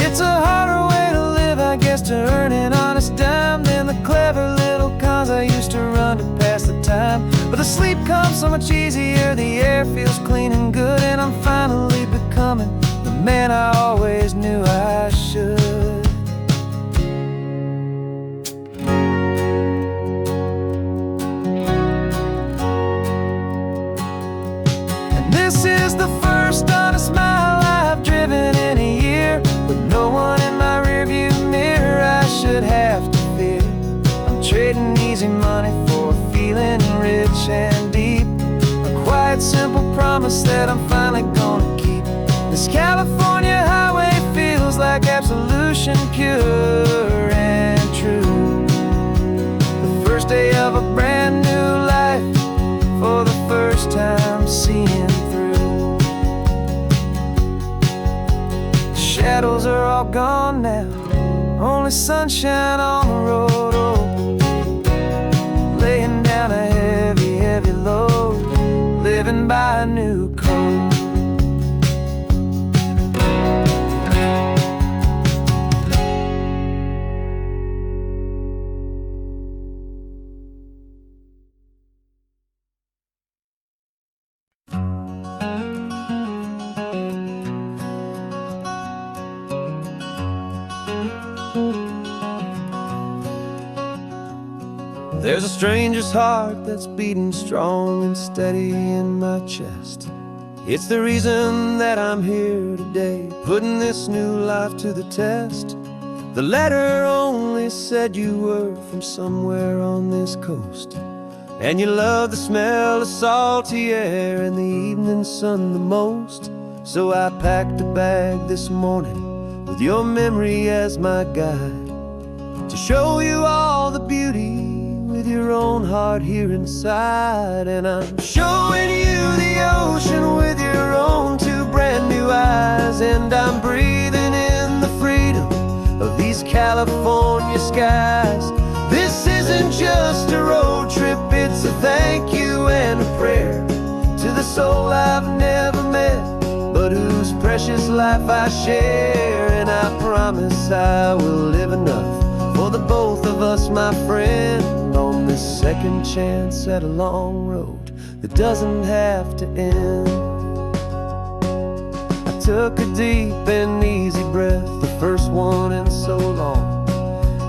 It's a harder way to live, I guess, to earn an honest dime than the clever little cons I used to run to pass the time. But the sleep comes so much easier, the air feels clean and good, and I'm finally becoming the man I always knew I should. And this is the first honest mile I've driven in a year, with no one in my rearview mirror I should have to fear. I'm trading easy money for a feeling rich and deep, a quiet, simple promise that I'm finally gonna keep. This California highway feels like absolution, pure and true. The first day of a brand new life, for the first time seeing through. The shadows are all gone now, only sunshine on the road. Oh, laying down a heavy, heavy load, living by a new code. There's a stranger's heart that's beating strong and steady in my chest. It's the reason that I'm here today, putting this new life to the test. The letter only said you were from somewhere on this coast, and you love the smell of salty air and the evening sun the most. So I packed a bag this morning with your memory as my guide, to show you all the beauty with your own heart here inside. And I'm showing you the ocean with your own two brand new eyes, and I'm breathing in the freedom of these California skies. This isn't just a road trip, it's a thank you and a prayer to the soul I've never met, but whose precious life I share. And I promise I will live enough for the both of us, my friend, on this second chance at a long road that doesn't have to end. I took a deep and easy breath, the first one in so long,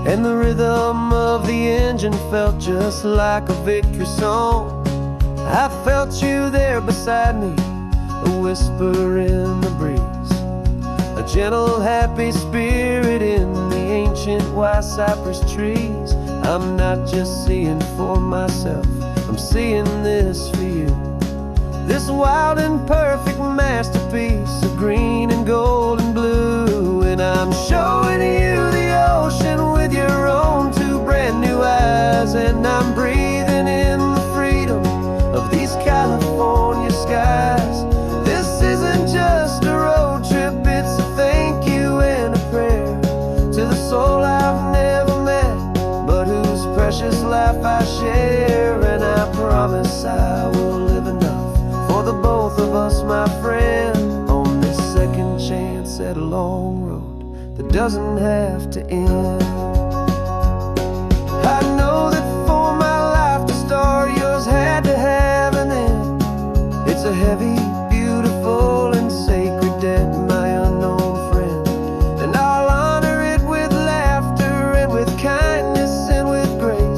and the rhythm of the engine felt just like a victory song. I felt you there beside me, a whisper in the breeze, a gentle, happy spirit in the ancient white cypress trees. I'm not just seeing for myself, I'm seeing this for you. This wild and perfect masterpiece of green and gold and blue. And I'm showing you the ocean with your own two brand new eyes, and I'm breathing in the freedom of these California skies. This isn't just a road trip, it's a thank you and a prayer to the soul I've never met, but whose precious life I share. And I promise I will live enough for the both of us, my friend, on this second chance at a long road that doesn't have to end. I know that for my life to start, yours had to have an end. It's a heavy, beautiful, and sacred debt, my unknown friend, and I'll honor it with laughter and with kindness and with grace.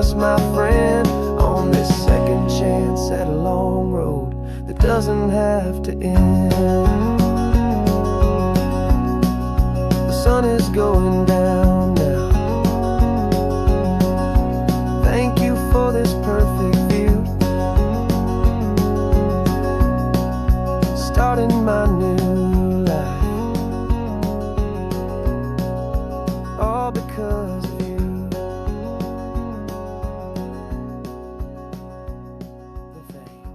us, my friend, on this second chance at a long road that doesn't have to end. The sun is going down now. Thank you for this perfect view. Starting my new life, all because of you. Thank you.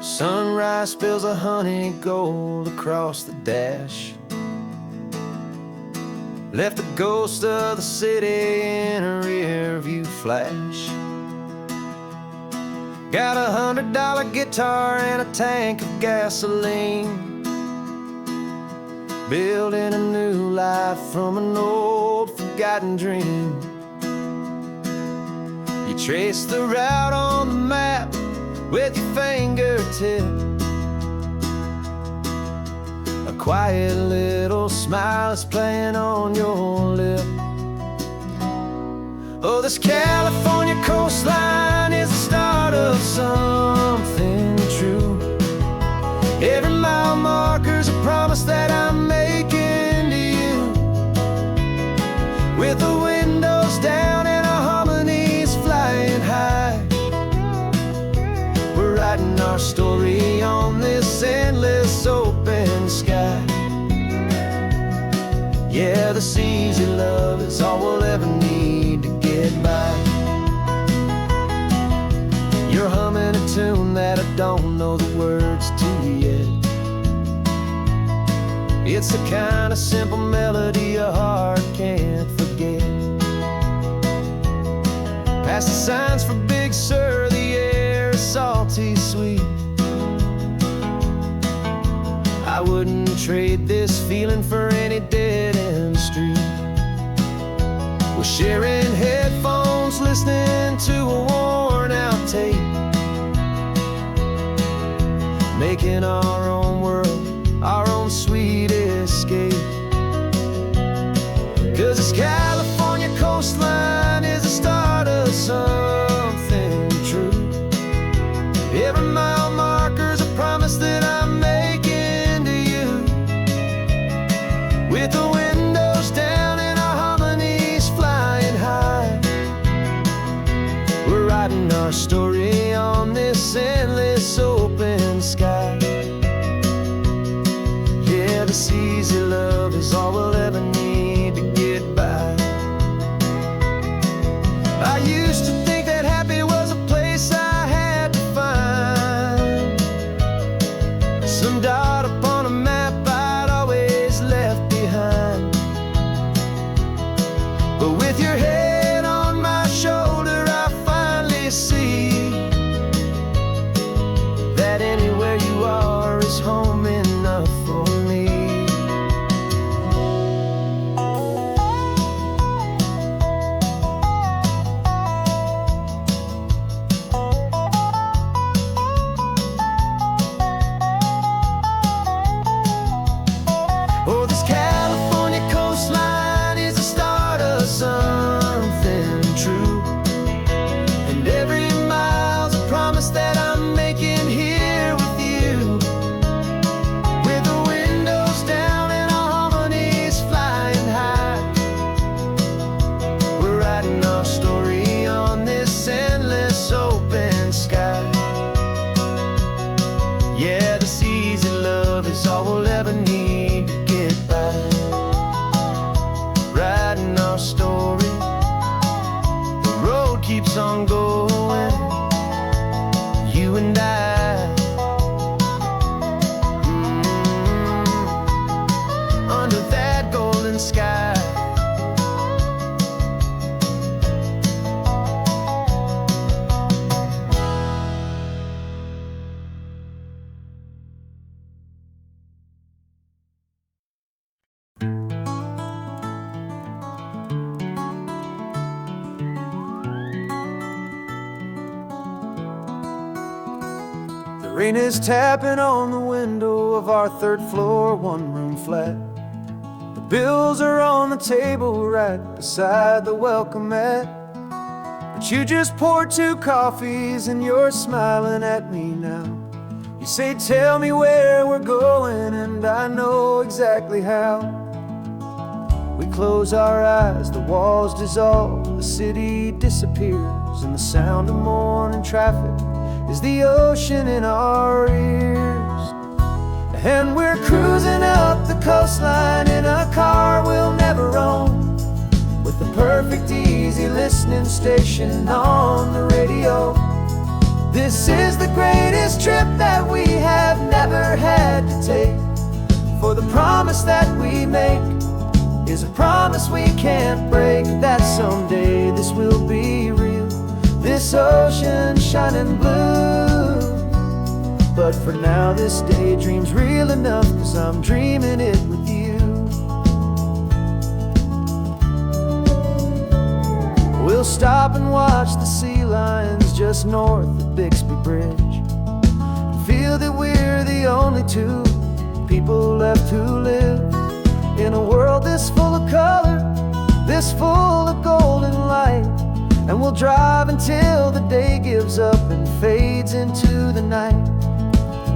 Sunrise spills a honey gold across the dash. Left the ghost of the city in a rear view flash. Got a $100 guitar and a tank of gasoline. Building a new life from an old forgotten dream. You trace the route on the map with your fingertip. A quiet little smile is playing on your lip. Oh, this California coastline is the start of something true. Every mile marker's a promise that I'm making to you. With the windows down and our harmonies flying high, we're writing our story on this endless open sky. Yeah, this easy love is all we'll ever need to get by. You're humming a tune that I don't know the words to yet. It's the kind of simple melody a heart can't forget. Past the signs for Big Sur, the air is salty sweet. I wouldn't trade this feeling for any dead-end street. We're sharing headphones, listening to a worn-out tape, making our own world, our own sweet escape. 'Cause this California coastline is the start of something true. Every mile marker's a promise that I'm making to you. With the windows down and our harmonies flying high, we're writing our story on this endless open sky. Yeah, this easy love is all we'll ever need to get by. I used to think that happy was a place I had to find, some dot upon a map I'd always left behind. But with your head on my shoulder, I finally see that anywhere you are is home enough for me. Oh, this California coastline is the start of something true. And every mile's a promise that I'm making here with you. With the windows down and our harmonies flying high, we're writing our story on this endless open sky. Yeah, this easy love is all we'll ever need to get by. Writing our story, the road keeps on going. You and I, under that golden sky. The rain is tapping on the window of our third floor, one-room flat. The bills are on the table right beside the welcome mat. But you just poured 2 coffees and you're smiling at me now. You say, tell me where we're going, and I know exactly how. We close our eyes, the walls dissolve, the city disappears, and the sound of morning traffic is the ocean in our ears. And we're cruising up the coastline in a car we'll never own, with the perfect easy listening station on the radio. This is the greatest trip that we have never had to take, for the promise that we make is a promise we can't break, that someday this will be real, this ocean shining blue. But for now this daydream's real enough, 'cause I'm dreaming it with you. We'll stop and watch the sea lions just north of Bixby Bridge, and feel that we're the only 2 people left who live in a world this full of color, this full of golden light. And we'll drive until the day gives up and fades into the night.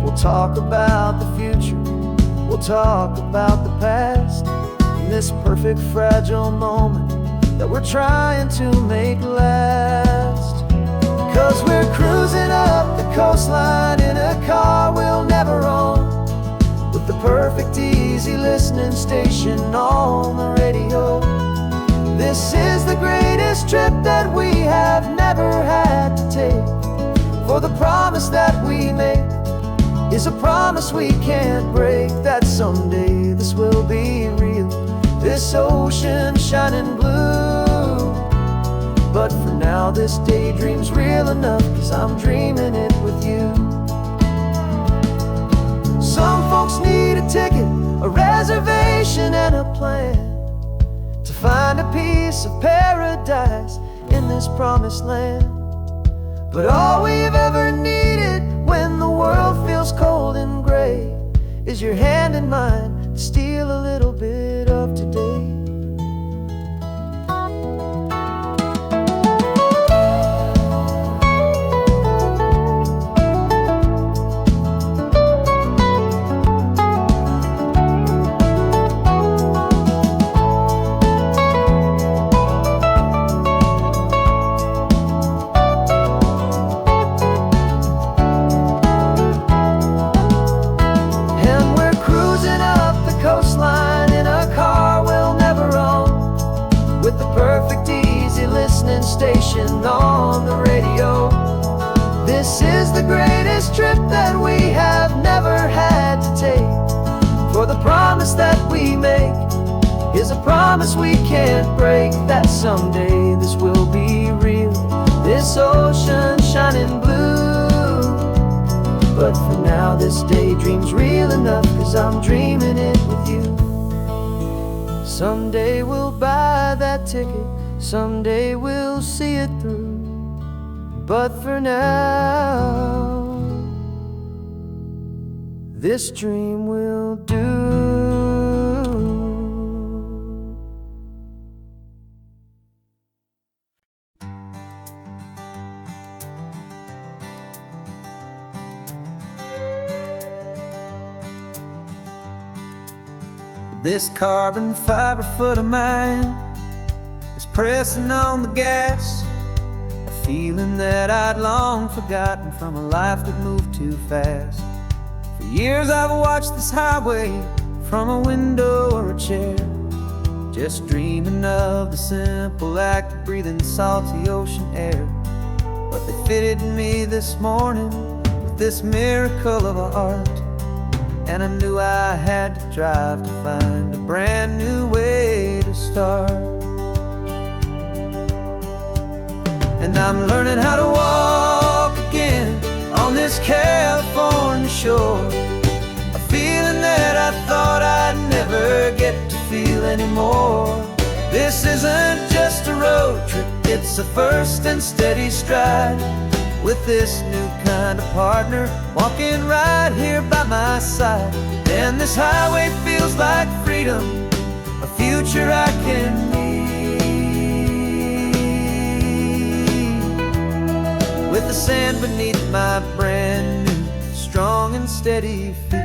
We'll talk about the future, we'll talk about the past, in this perfect fragile moment that we're trying to make last. 'Cause we're cruising up the coastline in a car we'll never own, with the perfect easy listening station on the radio. This is the greatest trip that we have never had to take, for the promise that we make is a promise we can't break, that someday this will be real, this ocean shining blue. But for now this daydream's real enough, 'cause I'm dreaming it with you. Some folks need a ticket, a reservation and a plan to find a piece of paradise in this promised land. But all we've ever needed when the world feels cold and gray is your hand in mine to steal a little bit of today. Station on the radio. This is the greatest trip that we have never had to take, for the promise that we make is a promise we can't break, that someday this will be real, this ocean shining blue. But for now this daydream's real enough, 'cause I'm dreaming it with you. Someday we'll buy that ticket, someday we'll see it through. But for now, this dream will do. This carbon fiber foot of mine is pressing on the gas, a feeling that I'd long forgotten from a life that moved too fast. For years I've watched this highway from a window or a chair, just dreaming of the simple act of breathing salty ocean air. But they fitted me this morning with this miracle of art, and I knew I had to drive to find a brand new way to start. And I'm learning how to walk again on this California shore, a feeling that I thought I'd never get to feel anymore. This isn't just a road trip, it's a first and steady stride, with this new kind of partner walking right here by my side. And this highway feels like freedom, a future I can need, with the sand beneath my brand new strong and steady feet.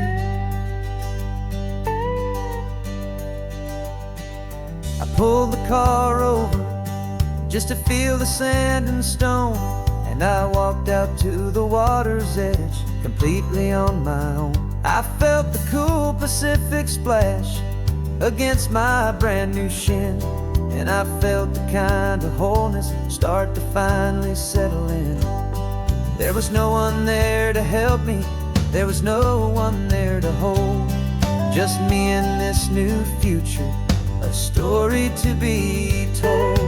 I pulled the car over just to feel the sand and stone, and I walked out to the water's edge completely on my own. I felt the cool Pacific splash against my brand new shin, and I felt the kind of wholeness start to finally settle in. There was no one there to help me, there was no one there to hold, just me and this new future, a story to be told.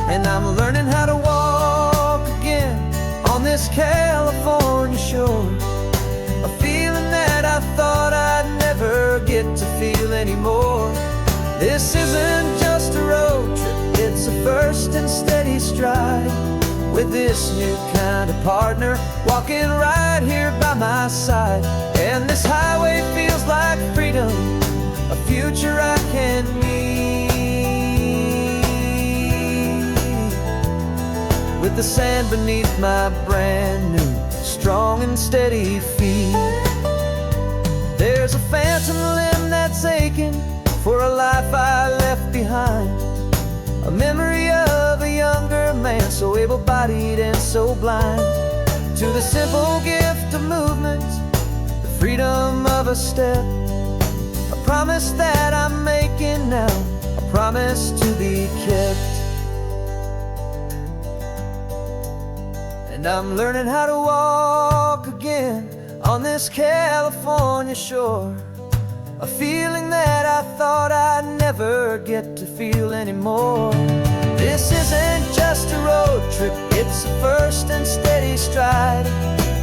And I'm learning how to walk again on this California shore, a feeling that I thought I'd never get to feel anymore. This isn't just a road trip, it's a first and steady stride, with this new kind of partner walking right here by my side. And this highway feels like freedom, a future I can need, with the sand beneath my brand new strong and steady feet. There's a phantom limb that's aching for a life I left behind, a memory of a younger man so able-bodied and so blind, to the simple gift of movement, the freedom of a step, a promise that I'm making now, a promise to be kept. And I'm learning how to walk again on this California shore, a feeling that I thought I'd never get to feel anymore. This isn't just a road trip, it's a first and steady stride,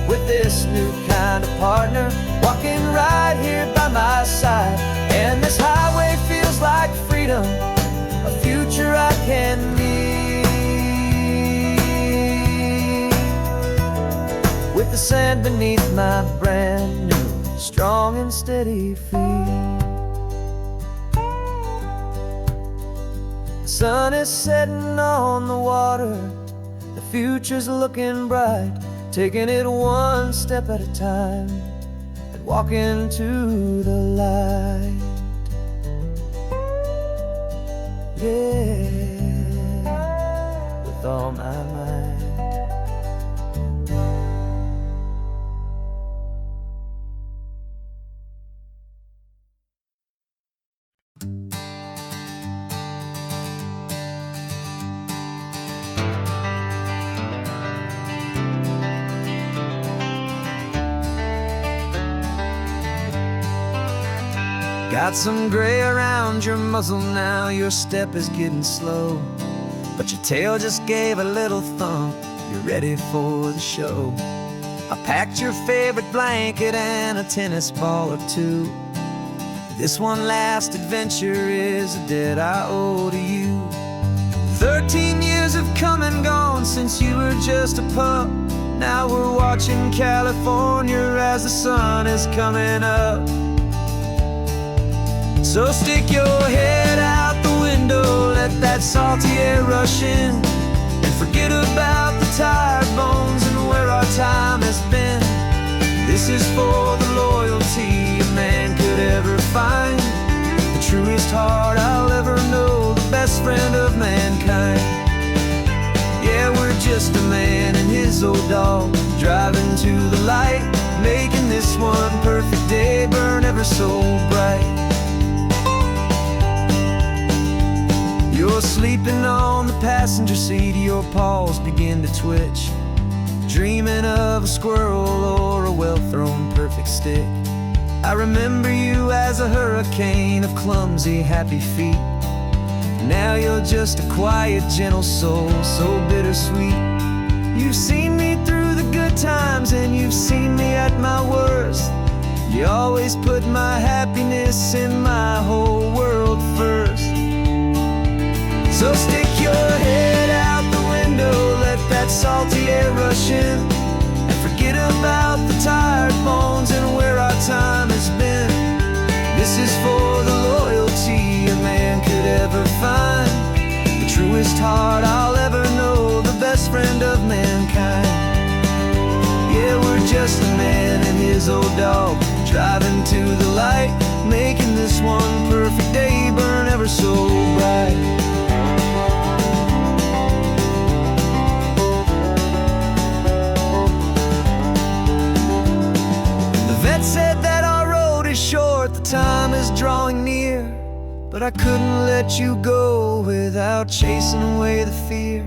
with this new kind of partner walking right here by my side. And this highway feels like freedom, a future I can need, with the sand beneath my brand new strong and steady feet. The sun is setting on the water, the future's looking bright, taking it one step at a time and walking to the light. Yeah, with all my might. Got some gray around your muzzle now, your step is getting slow, but your tail just gave a little thump, you're ready for the show. I packed your favorite blanket and a tennis ball or two. This one last adventure is a debt I owe to you. 13 years have come and gone since you were just a pup. Now we're watching California as the sun is coming up. So stick your head out the window, let that salty air rush in, and forget about the tired bones and where our time has been. This is for the loyalty a man could ever find, the truest heart I'll ever know, the best friend of mankind. Yeah, we're just a man and his old dog, driving to the light, making this one perfect day burn ever so bright. You're sleeping on the passenger seat, your paws begin to twitch, dreaming of a squirrel or a well-thrown perfect stick. I remember you as a hurricane of clumsy, happy feet. Now you're just a quiet, gentle soul, so bittersweet. You've seen me through the good times and you've seen me at my worst. You always put my happiness in my whole world first. So stick your head out the window, let that salty air rush in, driving to the light, making this one perfect day burn ever so bright. The vet said that our road is short, the time is drawing near, but I couldn't let you go without chasing away the fear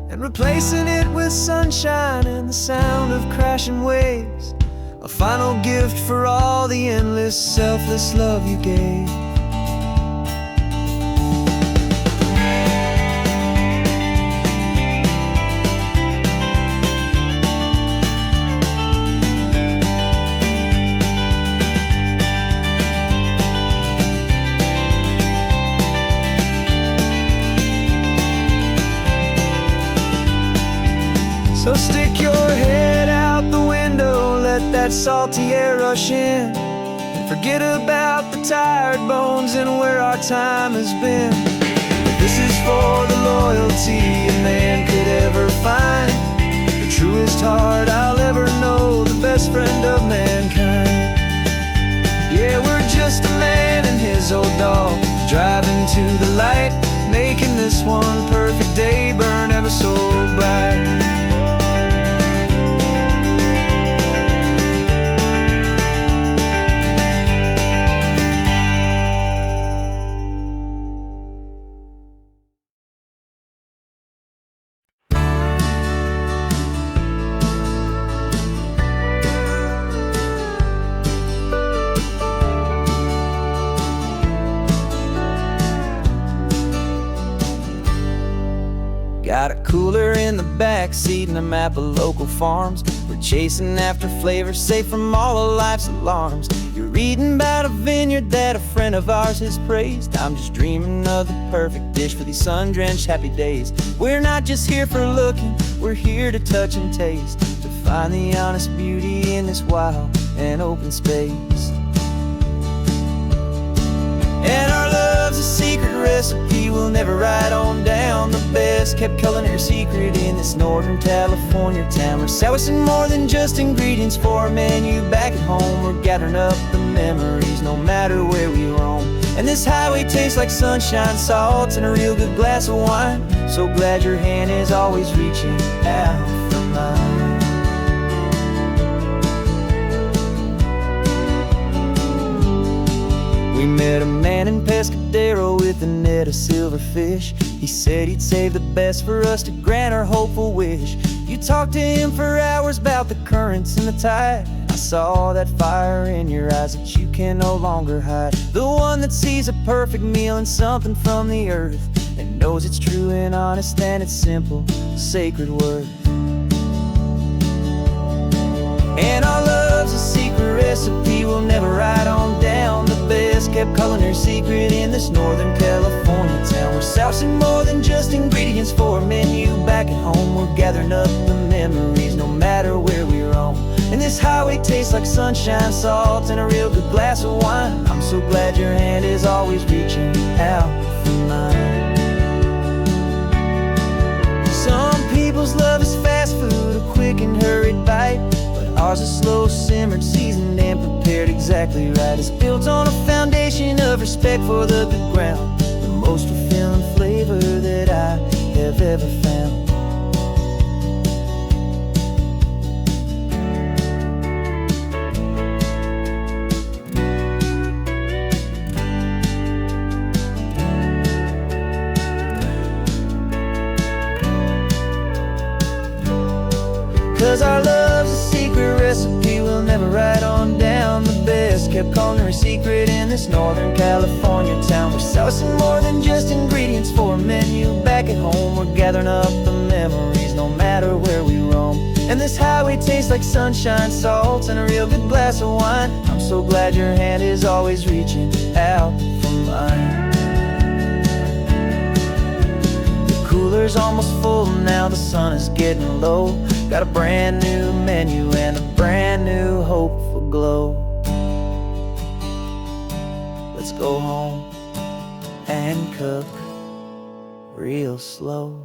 and replacing it with sunshine and the sound of crashing waves. A final gift for all the endless, selfless love you gave. So stick your head out the window, let that salty air rush in, and forget about the tired bones and where our time has been. This is for the loyalty a man could ever find, the truest heart I'll ever know, the best friend of mankind. Yeah, we're just a man and his old dog, driving to the light, making this one perfect day burn ever so bright. Got a cooler in the back seat and a map of local farms. We're chasing after flavors safe from all of life's alarms. You're reading about a vineyard that a friend of ours has praised. I'm just dreaming of the perfect dish for these sun-drenched happy days. We're not just here for looking, we're here to touch and taste, to find the honest beauty in this wild and open space. And our love's a secret recipe we'll never write on down, the best kept culinary secret in this Northern California town. We're selling more than just ingredients for a menu back at home. We're gathering up the memories no matter where we roam. And this highway tastes like sunshine, salt, and a real good glass of wine. So glad your hand is always reaching out for mine. We met a man in Pescadero with a net of silverfish. He said he'd save the best for us to grant our hopeful wish. You talked to him for hours about the currents and the tide. I saw that fire in your eyes that you can no longer hide. The one that sees a perfect meal and something from the earth, and knows it's true and honest and it's simple, sacred worth. And our love's a secret recipe we'll never write on down, the best kept culinary secret in this Northern California town. We're sourcing more than just ingredients for a menu back at home. We're gathering up the memories no matter where we roam. And this highway tastes like sunshine, salt, and a real good glass of wine. I'm so glad your hand is always reaching out for mine. Some people's love is fast food, a quick and hurried bite, but ours is slow simmered, seasoned, and prepared exactly right. It's built on a foundation of respect for the good ground, the most fulfilling flavor that I have ever found. 'Cause our love's a secret recipe we'll never write on down, the best kept culinary secret in this Northern California town. We're sourcing more than just ingredients for a menu back at home. We're gathering up the memories no matter where we roam. And this highway tastes like sunshine, salt, and a real good glass of wine. I'm so glad your hand is always reaching out for mine. The cooler's almost full now, the sun is getting low. Got a brand new menu and a brand new hopeful glow. Let's go home and cook real slow.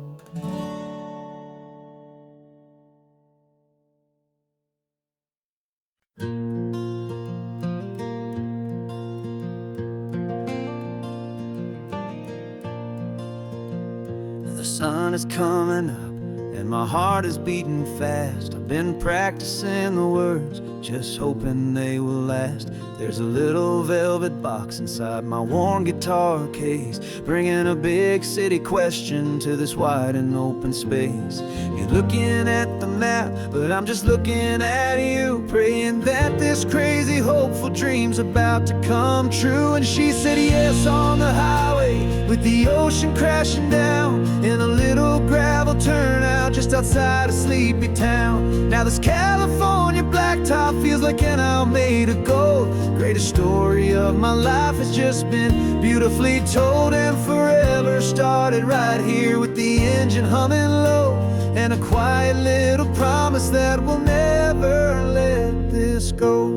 The sun is coming up and my heart is beating fast. I've been practicing the words, just hoping they will last. There's a little velvet box inside my worn guitar case, bringing a big city question to this wide and open space. You're looking at the map, but I'm just looking at you, praying that this crazy hopeful dream's about to come true. And she said yes on the highway, with the ocean crashing down, in a little gravel turnout just outside of sleepy town. Now this California blacktop feels like an owl made of gold. Greatest story of my life has just been beautifully told, and forever started right here with the engine humming low, and a quiet little promise that we'll never let this go.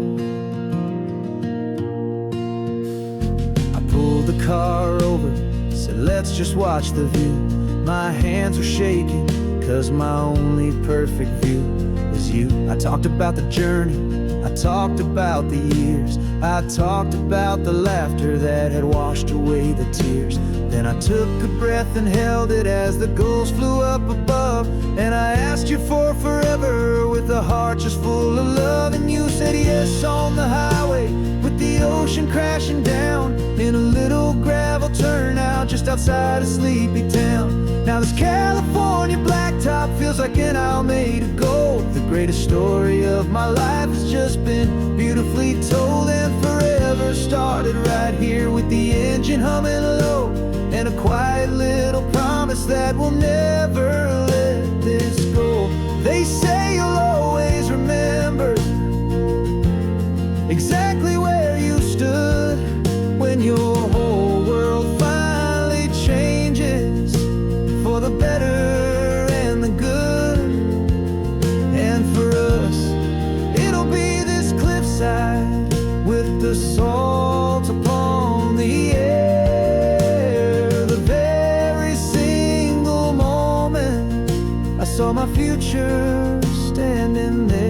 I pulled the car over, said let's just watch the view. My hands were shaking, cause my only perfect view was you. I talked about the journey, I talked about the years, I talked about the laughter that had washed away the tears. Then I took a breath and held it as the gulls flew up above, and I asked you for forever with a heart just full of love. And you said yes on the highway, with the ocean crashing down, in a little gravel turnout just outside of sleepy town. Now this California blacktop feels like an owl made of gold. The greatest story of my life has just been beautifully told, and forever started right here with the engine humming low, and a quiet little promise that we'll never let this go. They say you'll always remember exactly where you stood when your whole world finally changes for the better and the good. And for us, it'll be this cliffside with the salt upon the air. The very single moment I saw my future standing there.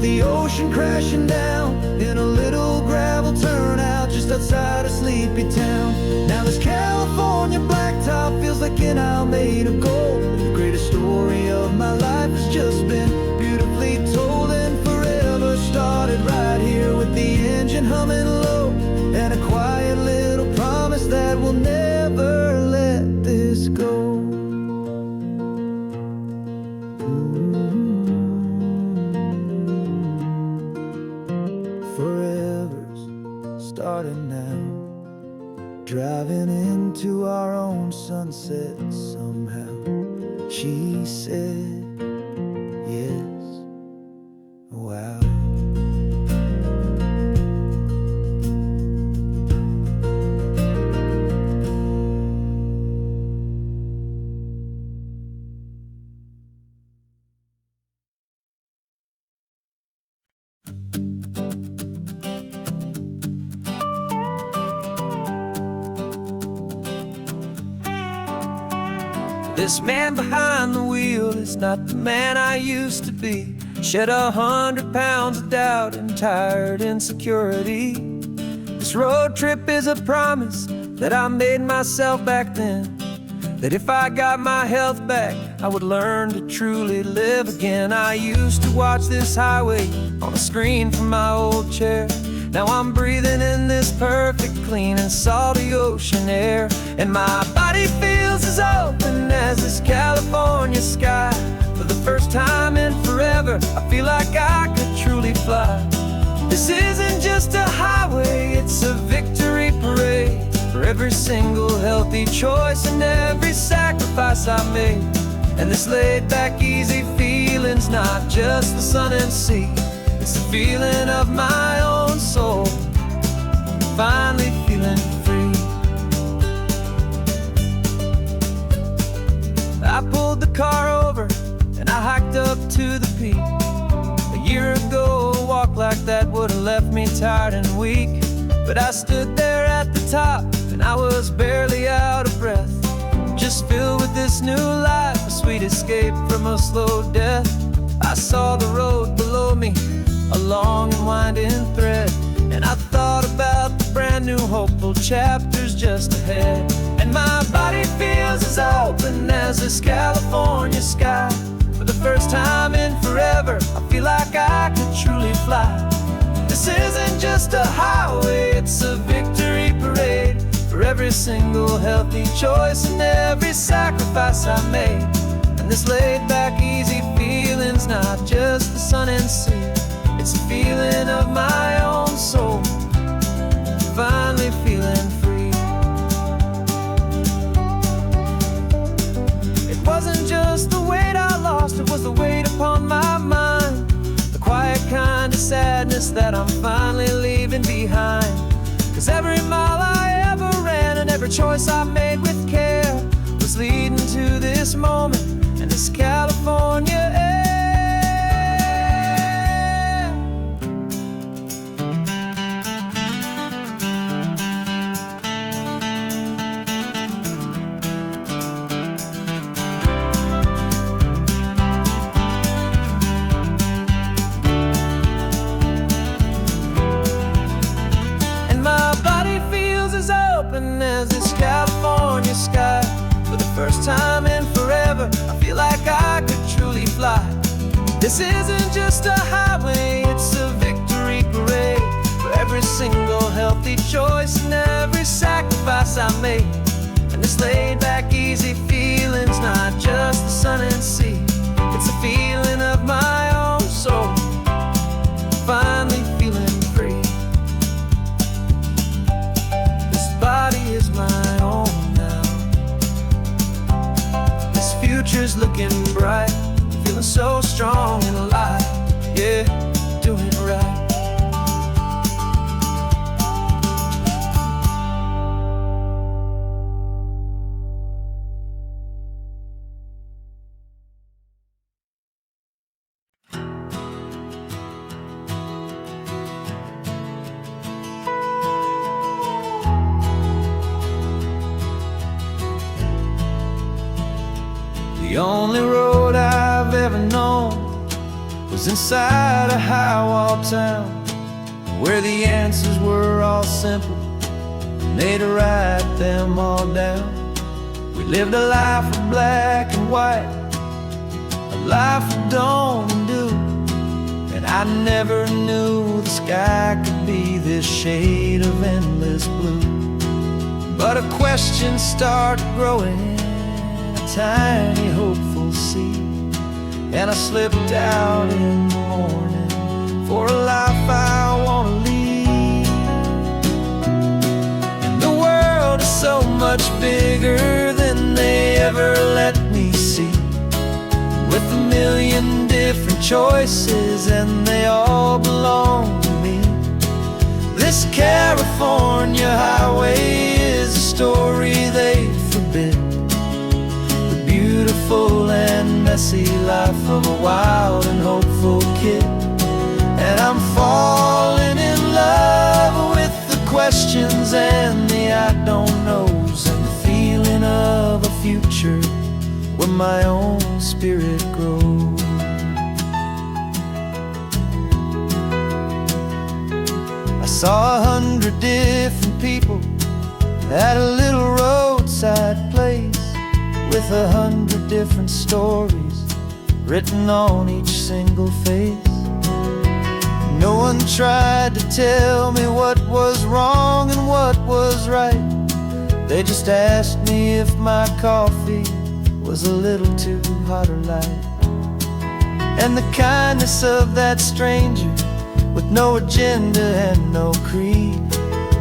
The ocean crashing down, in a little gravel turnout just outside of sleepy town. Now this California blacktop feels like an owl made of gold. The greatest story of my life has just been beautifully told, and forever started right here with the engine humming low, and a quiet little promise that we'll never let this go. Forever's starting now, driving into our own sunset somehow. She said yes, wow. This man behind the wheel is not the man I used to be. Shed 100 pounds of doubt and tired insecurity. This road trip is a promise that I made myself back then, that if I got my health back, I would learn to truly live again. I used to watch this highway on a screen from my old chair. Now I'm breathing in this perfect, clean and salty ocean air, and my body feels as open as this California sky. For the first time in forever, I feel like I could truly fly. This isn't just a highway, it's a victory parade for every single healthy choice and every sacrifice I made. And this laid back, easy feeling's not just the sun and sea, it's the feeling of my own soul, finally feeling free. I pulled the car over and I hiked up to the peak. A year ago, a walk like that would have left me tired and weak. But I stood there at the top, and I was barely out of breath, just filled with this new life, a sweet escape from a slow death. I saw the road below me, a long and winding thread, and I thought about the brand new hopeful chapters just ahead. And my body feels as open as this California sky. For the first time in forever, I feel like I could truly fly. This isn't just a highway, it's a victory parade for every single healthy choice and every sacrifice I made. And this laid-back, easy feeling's not just the sun and sea, it's a feeling of my own soul, finally feeling free. It wasn't just the weight I lost, it was the weight upon my mind, the quiet kind of sadness that I'm finally leaving behind. 'Cause every mile I ever ran and every choice I made with care was leading to this moment and this California air. As this California sky, for the first time in forever, I feel like I could truly fly. This isn't just a highway, it's a victory parade for every single healthy choice and every sacrifice I made. And this laid-back, easy feeling's not just the sun and sea, it's a feeling of my own soul, finally feeling free. Body is my own now. This future's looking bright, feeling so strong and alive. Yeah, doing it right. The only road I've ever known was inside a high-wall town, where the answers were all simple and they'd write them all down. We lived a life of black and white, a life of dawn and dew, and I never knew the sky could be this shade of endless blue. But a question started growing, tiny hopeful seed, and I slipped out in the morning for a life I want to lead. And the world is so much bigger than they ever let me see, with a million different choices and they all belong to me. This California highway is a story they forbid, beautiful and messy life of a wild and hopeful kid. And I'm falling in love with the questions and the I don't knows, and the feeling of a future where my own spirit grows. I saw 100 different people at a little roadside place, with 100 different stories written on each single face. No one tried to tell me what was wrong and what was right. They just asked me if my coffee was a little too hot or light. And the kindness of that stranger, with no agenda and no creed,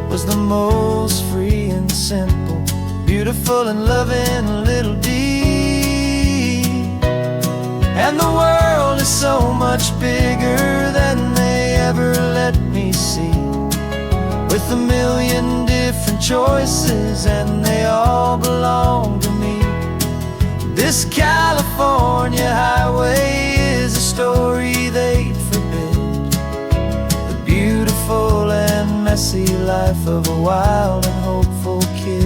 was the most free and simple, beautiful and loving little deed. And the world is so much bigger than they ever let me see, with a million different choices and they all belong to me. This California highway is a story they'd forbid, the beautiful and messy life of a wild and hopeful kid.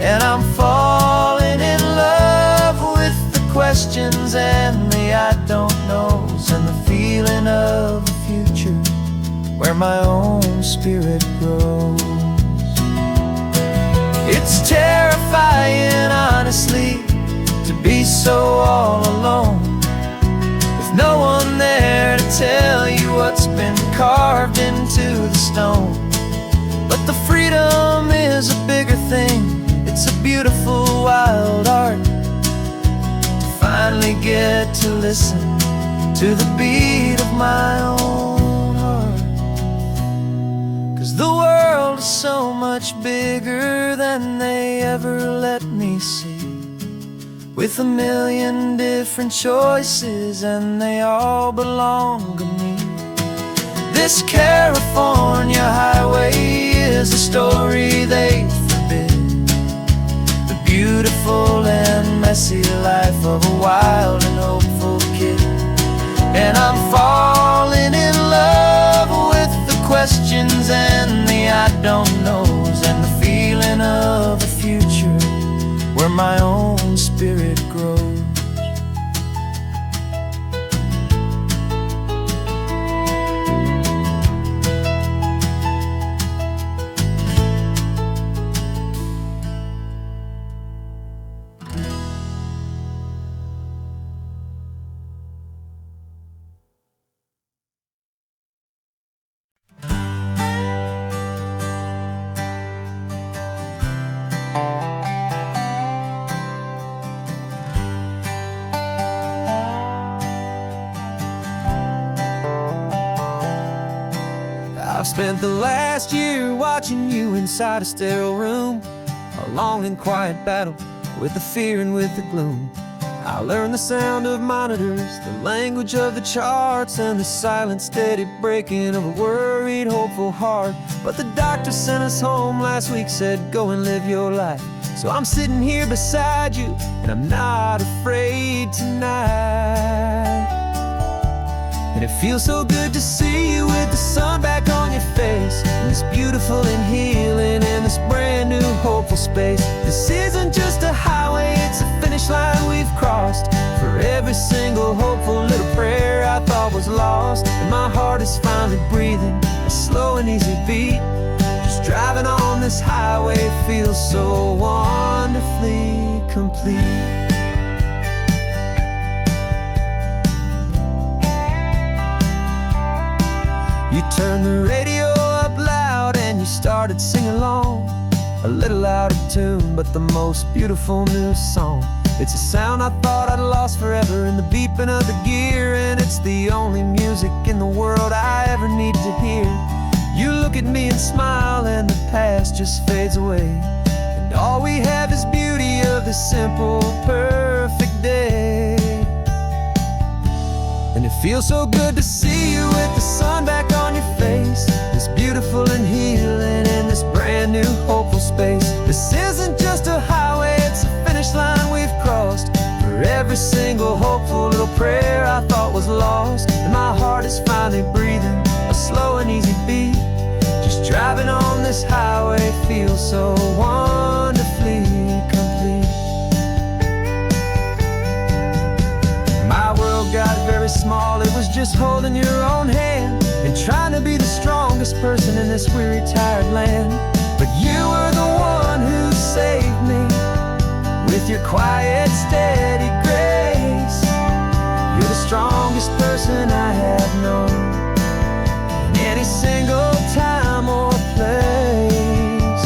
And I'm falling in love with the questions and the I don't knows, and the feeling of the future where my own spirit grows. It's terrifying, honestly, to be so all alone, with no one there to tell you what's been carved into the stone. But the freedom is a bigger thing. It's a beautiful wild art to finally get to listen to the beat of my own heart. 'Cause the world is so much bigger than they ever let me see, with a million different choices and they all belong to me. This California highway is a story they forbid, the beautiful and messy life of a wild and hopeful kid. And I'm falling in love with the questions and the I don't knows, and the feeling of the future where my own spirit grows. I've spent the last year watching you inside a sterile room, a long and quiet battle with the fear and with the gloom. I learned the sound of monitors, the language of the charts, and the silent, steady breaking of a worried, hopeful heart. But the doctor sent us home last week, said go and live your life. So I'm sitting here beside you, and I'm not afraid tonight. And it feels so good to see you with the sun back on your face, and this beautiful and healing in this brand new hopeful space. This isn't just a highway, it's a finish line we've crossed. For every single hopeful little prayer I thought was lost, and my heart is finally breathing a slow and easy beat. Just driving on this highway feels so wonderfully complete. You turned the radio up loud and you started singing along, a little out of tune, but the most beautiful new song. It's a sound I thought I'd lost forever in the beeping of the gear, and it's the only music in the world I ever need to hear. You look at me and smile and the past just fades away, and all we have is beauty of this simple, perfect day. And it feels so good to see you with the sun back on your face, this beautiful and healing in this brand new hopeful space. This isn't just a highway, it's a finish line we've crossed. For every single hopeful little prayer I thought was lost, and my heart is finally breathing a slow and easy beat. Just driving on this highway feels so wonderfully complete. My world got very small, it was just holding your own hand and trying to be the strongest person in this weary, tired land. But you were the one who saved me with your quiet, steady grace. You're the strongest person I have known in any single time or place.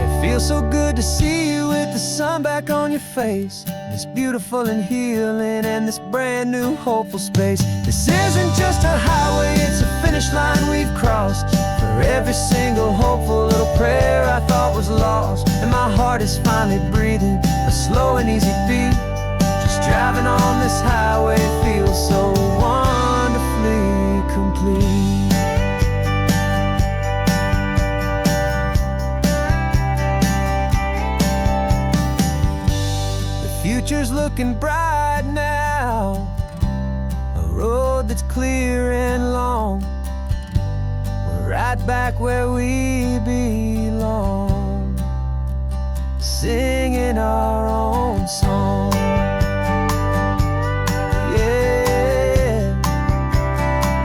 It feels so good to see you with the sun back on your face, this beautiful and healing and this brand new hopeful space. This isn't just a highway, it's a finish line we've crossed. For every single hopeful little prayer I thought was lost, and my heart is finally breathing a slow and easy beat. Just driving on this highway feels so wonderfully complete. Future's looking bright now, a road that's clear and long. We're right back where we belong, singing our own song. Yeah,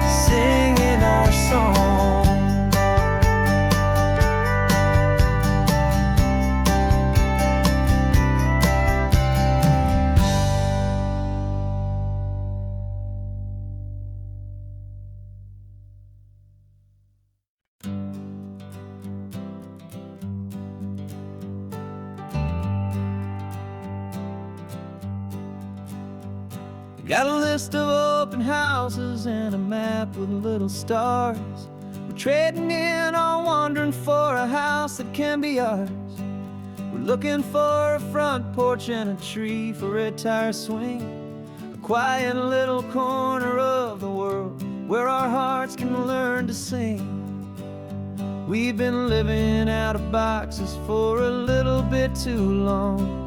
singing our song. Got a list of open houses and a map with little stars. We're trading in or wandering for a house that can be ours. We're looking for a front porch and a tree for a tire swing, a quiet little corner of the world where our hearts can learn to sing. We've been living out of boxes for a little bit too long,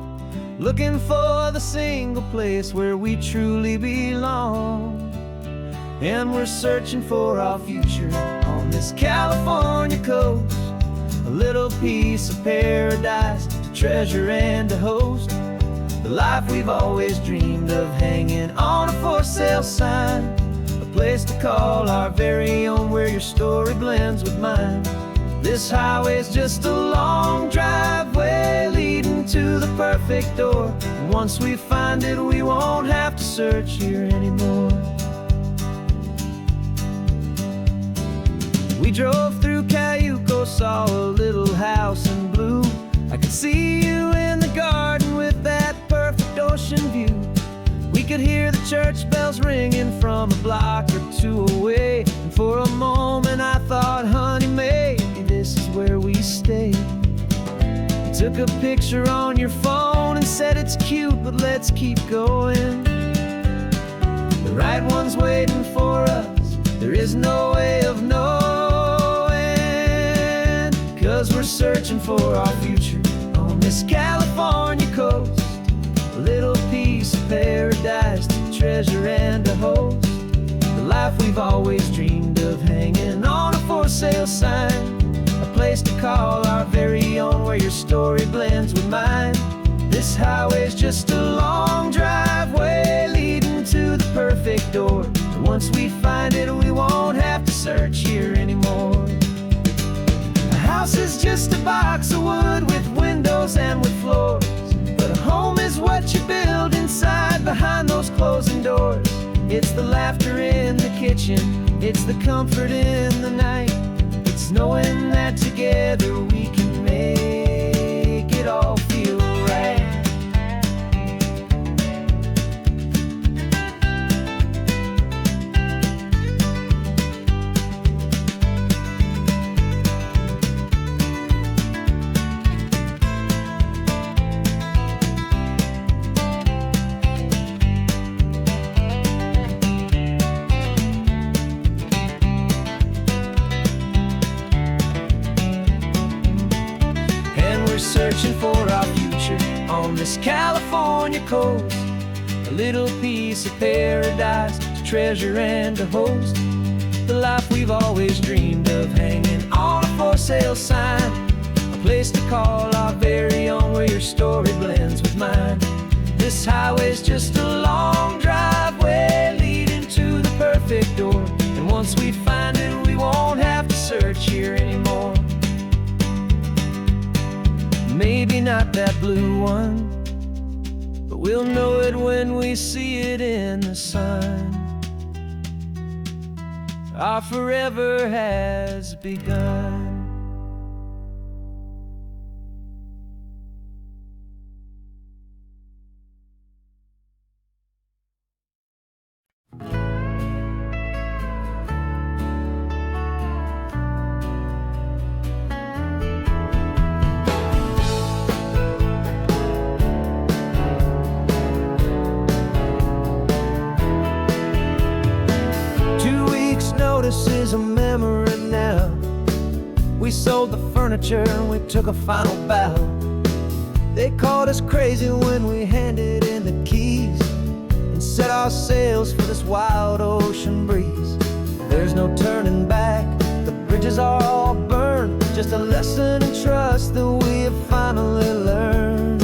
looking for the single place where we truly belong. And we're searching for our future on this California coast, a little piece of paradise to treasure and to host, the life we've always dreamed of, hanging on a for sale sign, a place to call our very own where your story blends with mine. This highway's just a long driveway leading to the perfect door, and once we find it, we won't have to search here anymore. We drove through Cayuco, saw a little house in blue. I could see you in the garden with that perfect ocean view. We could hear the church bells ringing from a block or two away, and for a moment I thought, honey, maybe this is where we stay. You took a picture on your phone and said it's cute, but let's keep going. The right one's waiting for us, there is no way of knowing, 'cause we're searching for our future on this California coast, a little piece of paradise to treasure and to host, the life we've always dreamed of, hanging on a for sale sign, a place to call our very own where your story blends with mine. This highway's just a long driveway leading to the perfect door, and once we find it, we won't have to search here anymore. A house is just a box of wood with windows and with floors, but a home is what you build inside behind those closing doors. It's the laughter in the kitchen, it's the comfort in the night, it's knowing that together we can make it all feel right. Searching for our future on this California coast, a little piece of paradise to treasure and to host, the life we've always dreamed of, hanging on a for sale sign, a place to call our very own where your story blends with mine. This highway's just a long driveway leading to the perfect door, and once we find it, we won't have to search here anymore. Maybe not that blue one, but we'll know it when we see it in the sun. Our forever has begun. This is a memory now. We sold the furniture and we took a final bow. They called us crazy when we handed in the keys and set our sails for this wild ocean breeze. There's no turning back, the bridges are all just a lesson in trust that we have finally learned.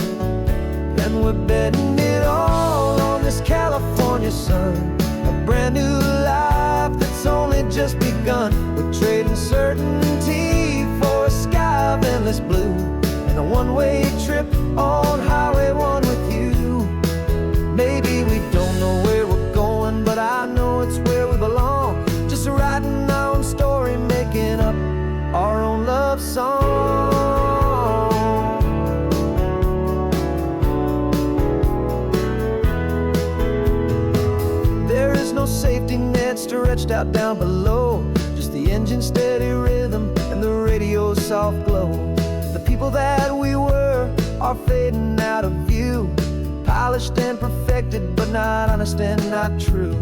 And we're betting it all on this California sun, a brand new life that's only just begun. We're trading certainty for a sky of endless blue, and a one-way trip on Highway 1 with you. Maybe we don't know where we're going, but I know it's where we belong. Just writing our own story, making up our own love song. There is no safety net stretched out down below, just the engine's steady rhythm and the radio's soft glow. The people that we were are fading out of view, polished and perfected, but not honest and not true.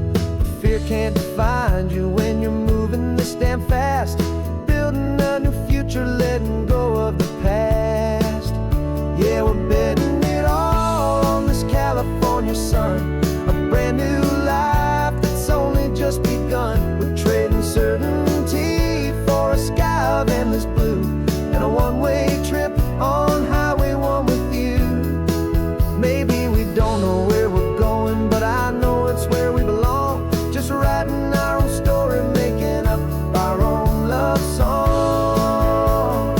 Fear can't define you when you're moving this damn fast, building a new future, letting go of the past. Yeah, we're betting it all on this California sun, a brand new life that's only just begun. We're trading certainty for a sky of endless blue, and a one-way trip on Highway 1 with you. Maybe we don't know where we're going, but I know it's where we belong. Just writing our own story, making up our own love song.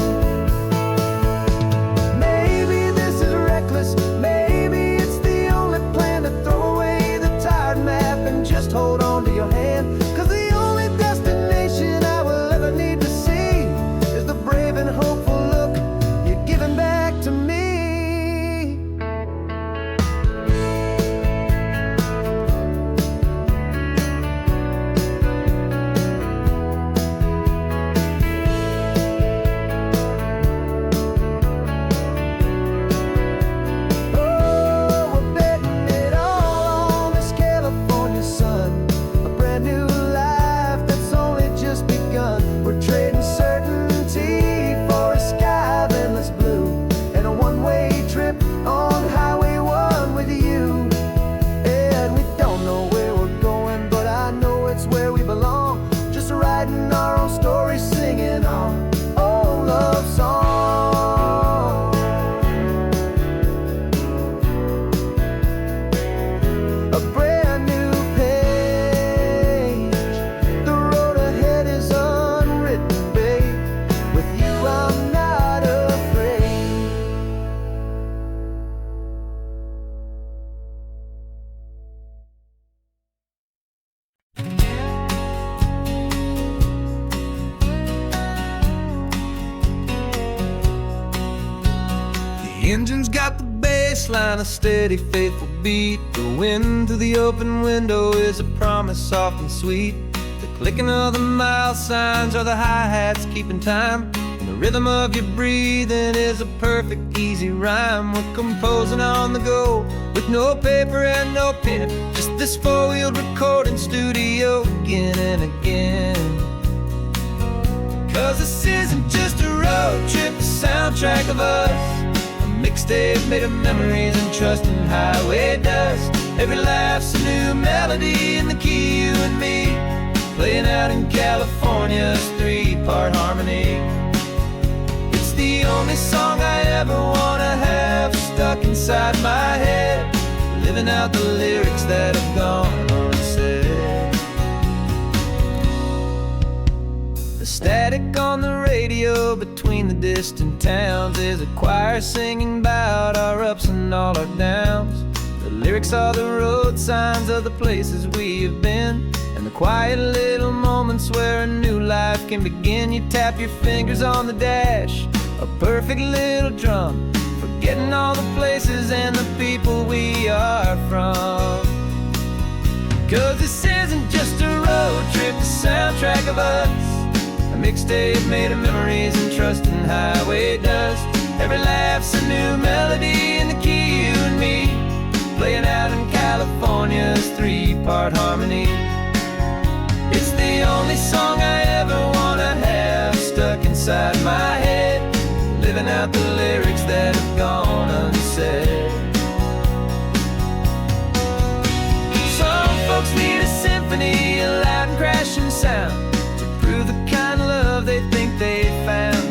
Maybe this is reckless, maybe it's the only plan to throw away the tired map and just hold on to your hand. 'Cause the only destination I will ever need to see is the brave and hopeful look you're giving back to me. The engine's got the bass line, a steady, faithful beat. The wind through the open window is a promise soft and sweet. The clicking of the mile signs are the hi-hats keeping time, and the rhythm of your breathing is a perfect, easy rhyme. We're composing on the go with no paper and no pen, just this four-wheeled recording studio again and again. 'Cause this isn't just a road trip, the soundtrack of us, mixtape made of memories and trust in highway dust. Every laugh's a new melody in the key, you and me, playing out in California's three-part harmony. It's the only song I ever wanna have stuck inside my head, living out the lyrics that have gone unsaid. The static on the radio between the distant towns is a choir singing about our ups and all our downs. The lyrics are the road signs of the places we have been, and the quiet little moments where a new life can begin. You tap your fingers on the dash, a perfect little drum, forgetting all the places and the people we are from. 'Cause this isn't just a road trip, the soundtrack of us, a mixtape made of memories and trust in highway dust. Every laugh's a new melody in the key, you and me, playing out in California's three-part harmony. It's the only song I ever wanna have stuck inside my head, living out the lyrics that have gone unsaid. Some folks need a symphony, a loud and crashing sound, to prove the kind of love they think they found.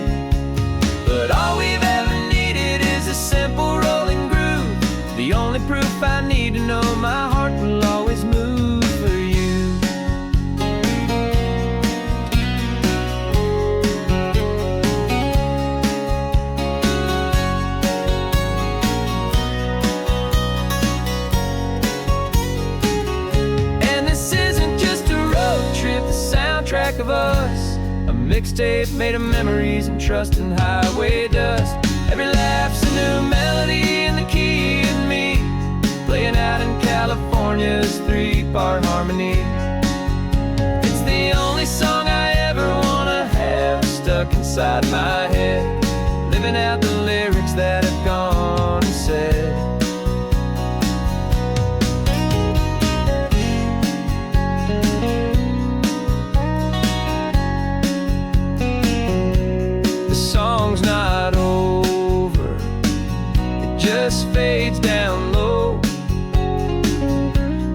mixtape made of memories and trust in highway dust. Every laugh's a new melody in the key and me, playing out in California's 3-part harmony. It's the only song I ever wanna have stuck inside my head, living out the lyrics that have gone and said. The song's not over, it just fades down low,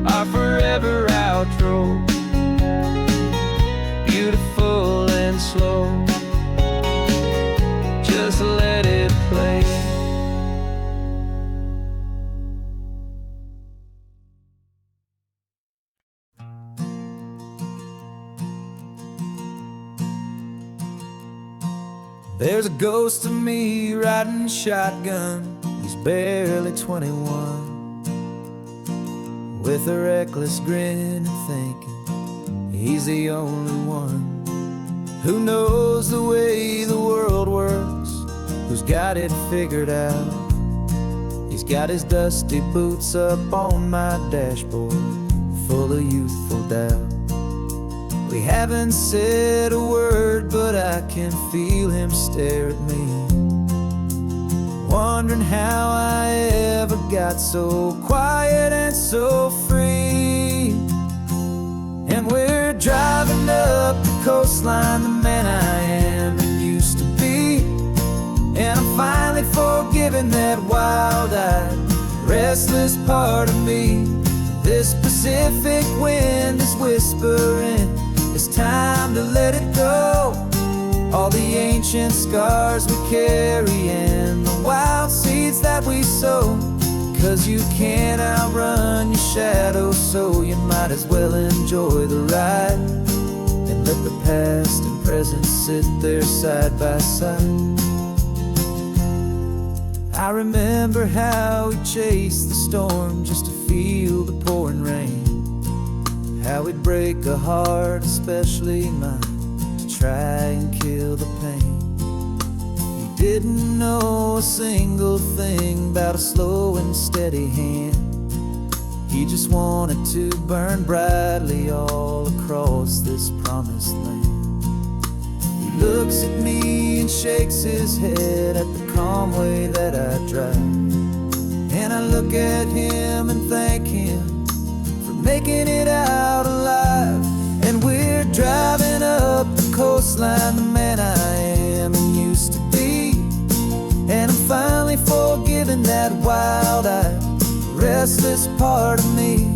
our forever outro, beautiful and slow. Just let it play. There's a ghost of me riding shotgun. He's barely 21, with a reckless grin and thinking he's the only one who knows the way the world works, who's got it figured out. He's got his dusty boots up on my dashboard, full of youthful doubt. We haven't said a word, but I can feel him stare at me, wondering how I ever got so quiet and so free. And we're driving up the coastline, the man I am and used to be, and I'm finally forgiving that wild-eyed, restless part of me. This Pacific wind is whispering, it's time to let it go. All the ancient scars we carry and the wild seeds that we sow. 'Cause you can't outrun your shadow, so you might as well enjoy the ride and let the past and present sit there side by side. I remember how we chased the storm just to feel the pouring rain, how we'd break a heart, especially mine, to try and kill the pain. We didn't know a single thing about a slow and steady hand. He just wanted to burn brightly all across this promised land. He looks at me and shakes his head at the calm way that I drive, and I look at him and thank him for making it out alive. And we're driving up the coastline, the man I am and used to be, and I'm finally forgiving that wild-eyed, restless part of me.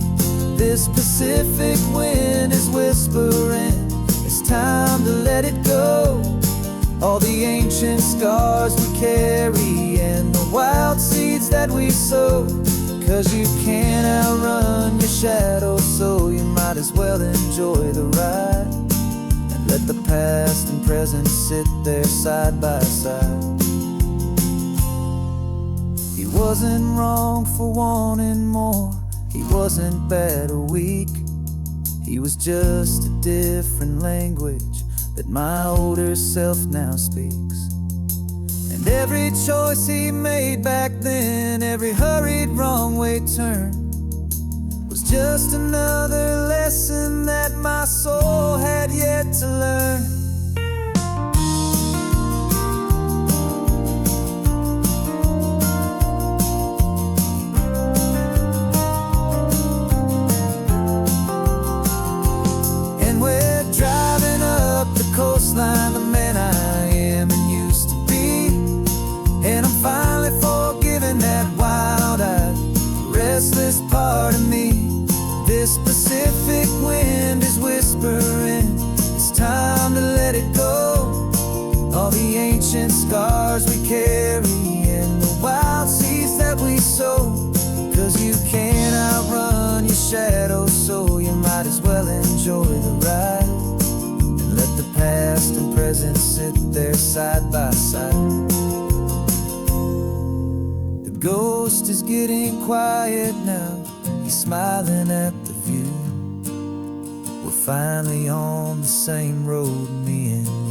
This Pacific wind is whispering, it's time to let it go. All the ancient scars we carry and the wild seeds that we sow. 'Cause you can't outrun your shadow, so you might as well enjoy the ride and let the past and present sit there side by side. He wasn't wrong for wanting more, he wasn't bad or weak. He was just a different language that my older self now speaks. And every choice he made back then, every hurried wrong way turn, was just another lesson that my soul had yet to learn. And we're driving up the coastline, the man I am and used to be, and I'm finally forgiving that wild-eyed, restless part of me. This Pacific wind is whispering, it's time to let it go. All the ancient scars we carry and the wild seeds that we sow. 'Cause you can't outrun your shadow, so you might as well enjoy the ride and let the past and present sit there side by side. The ghost is getting quiet now, he's smiling at the view. We're finally on the same road, me and you.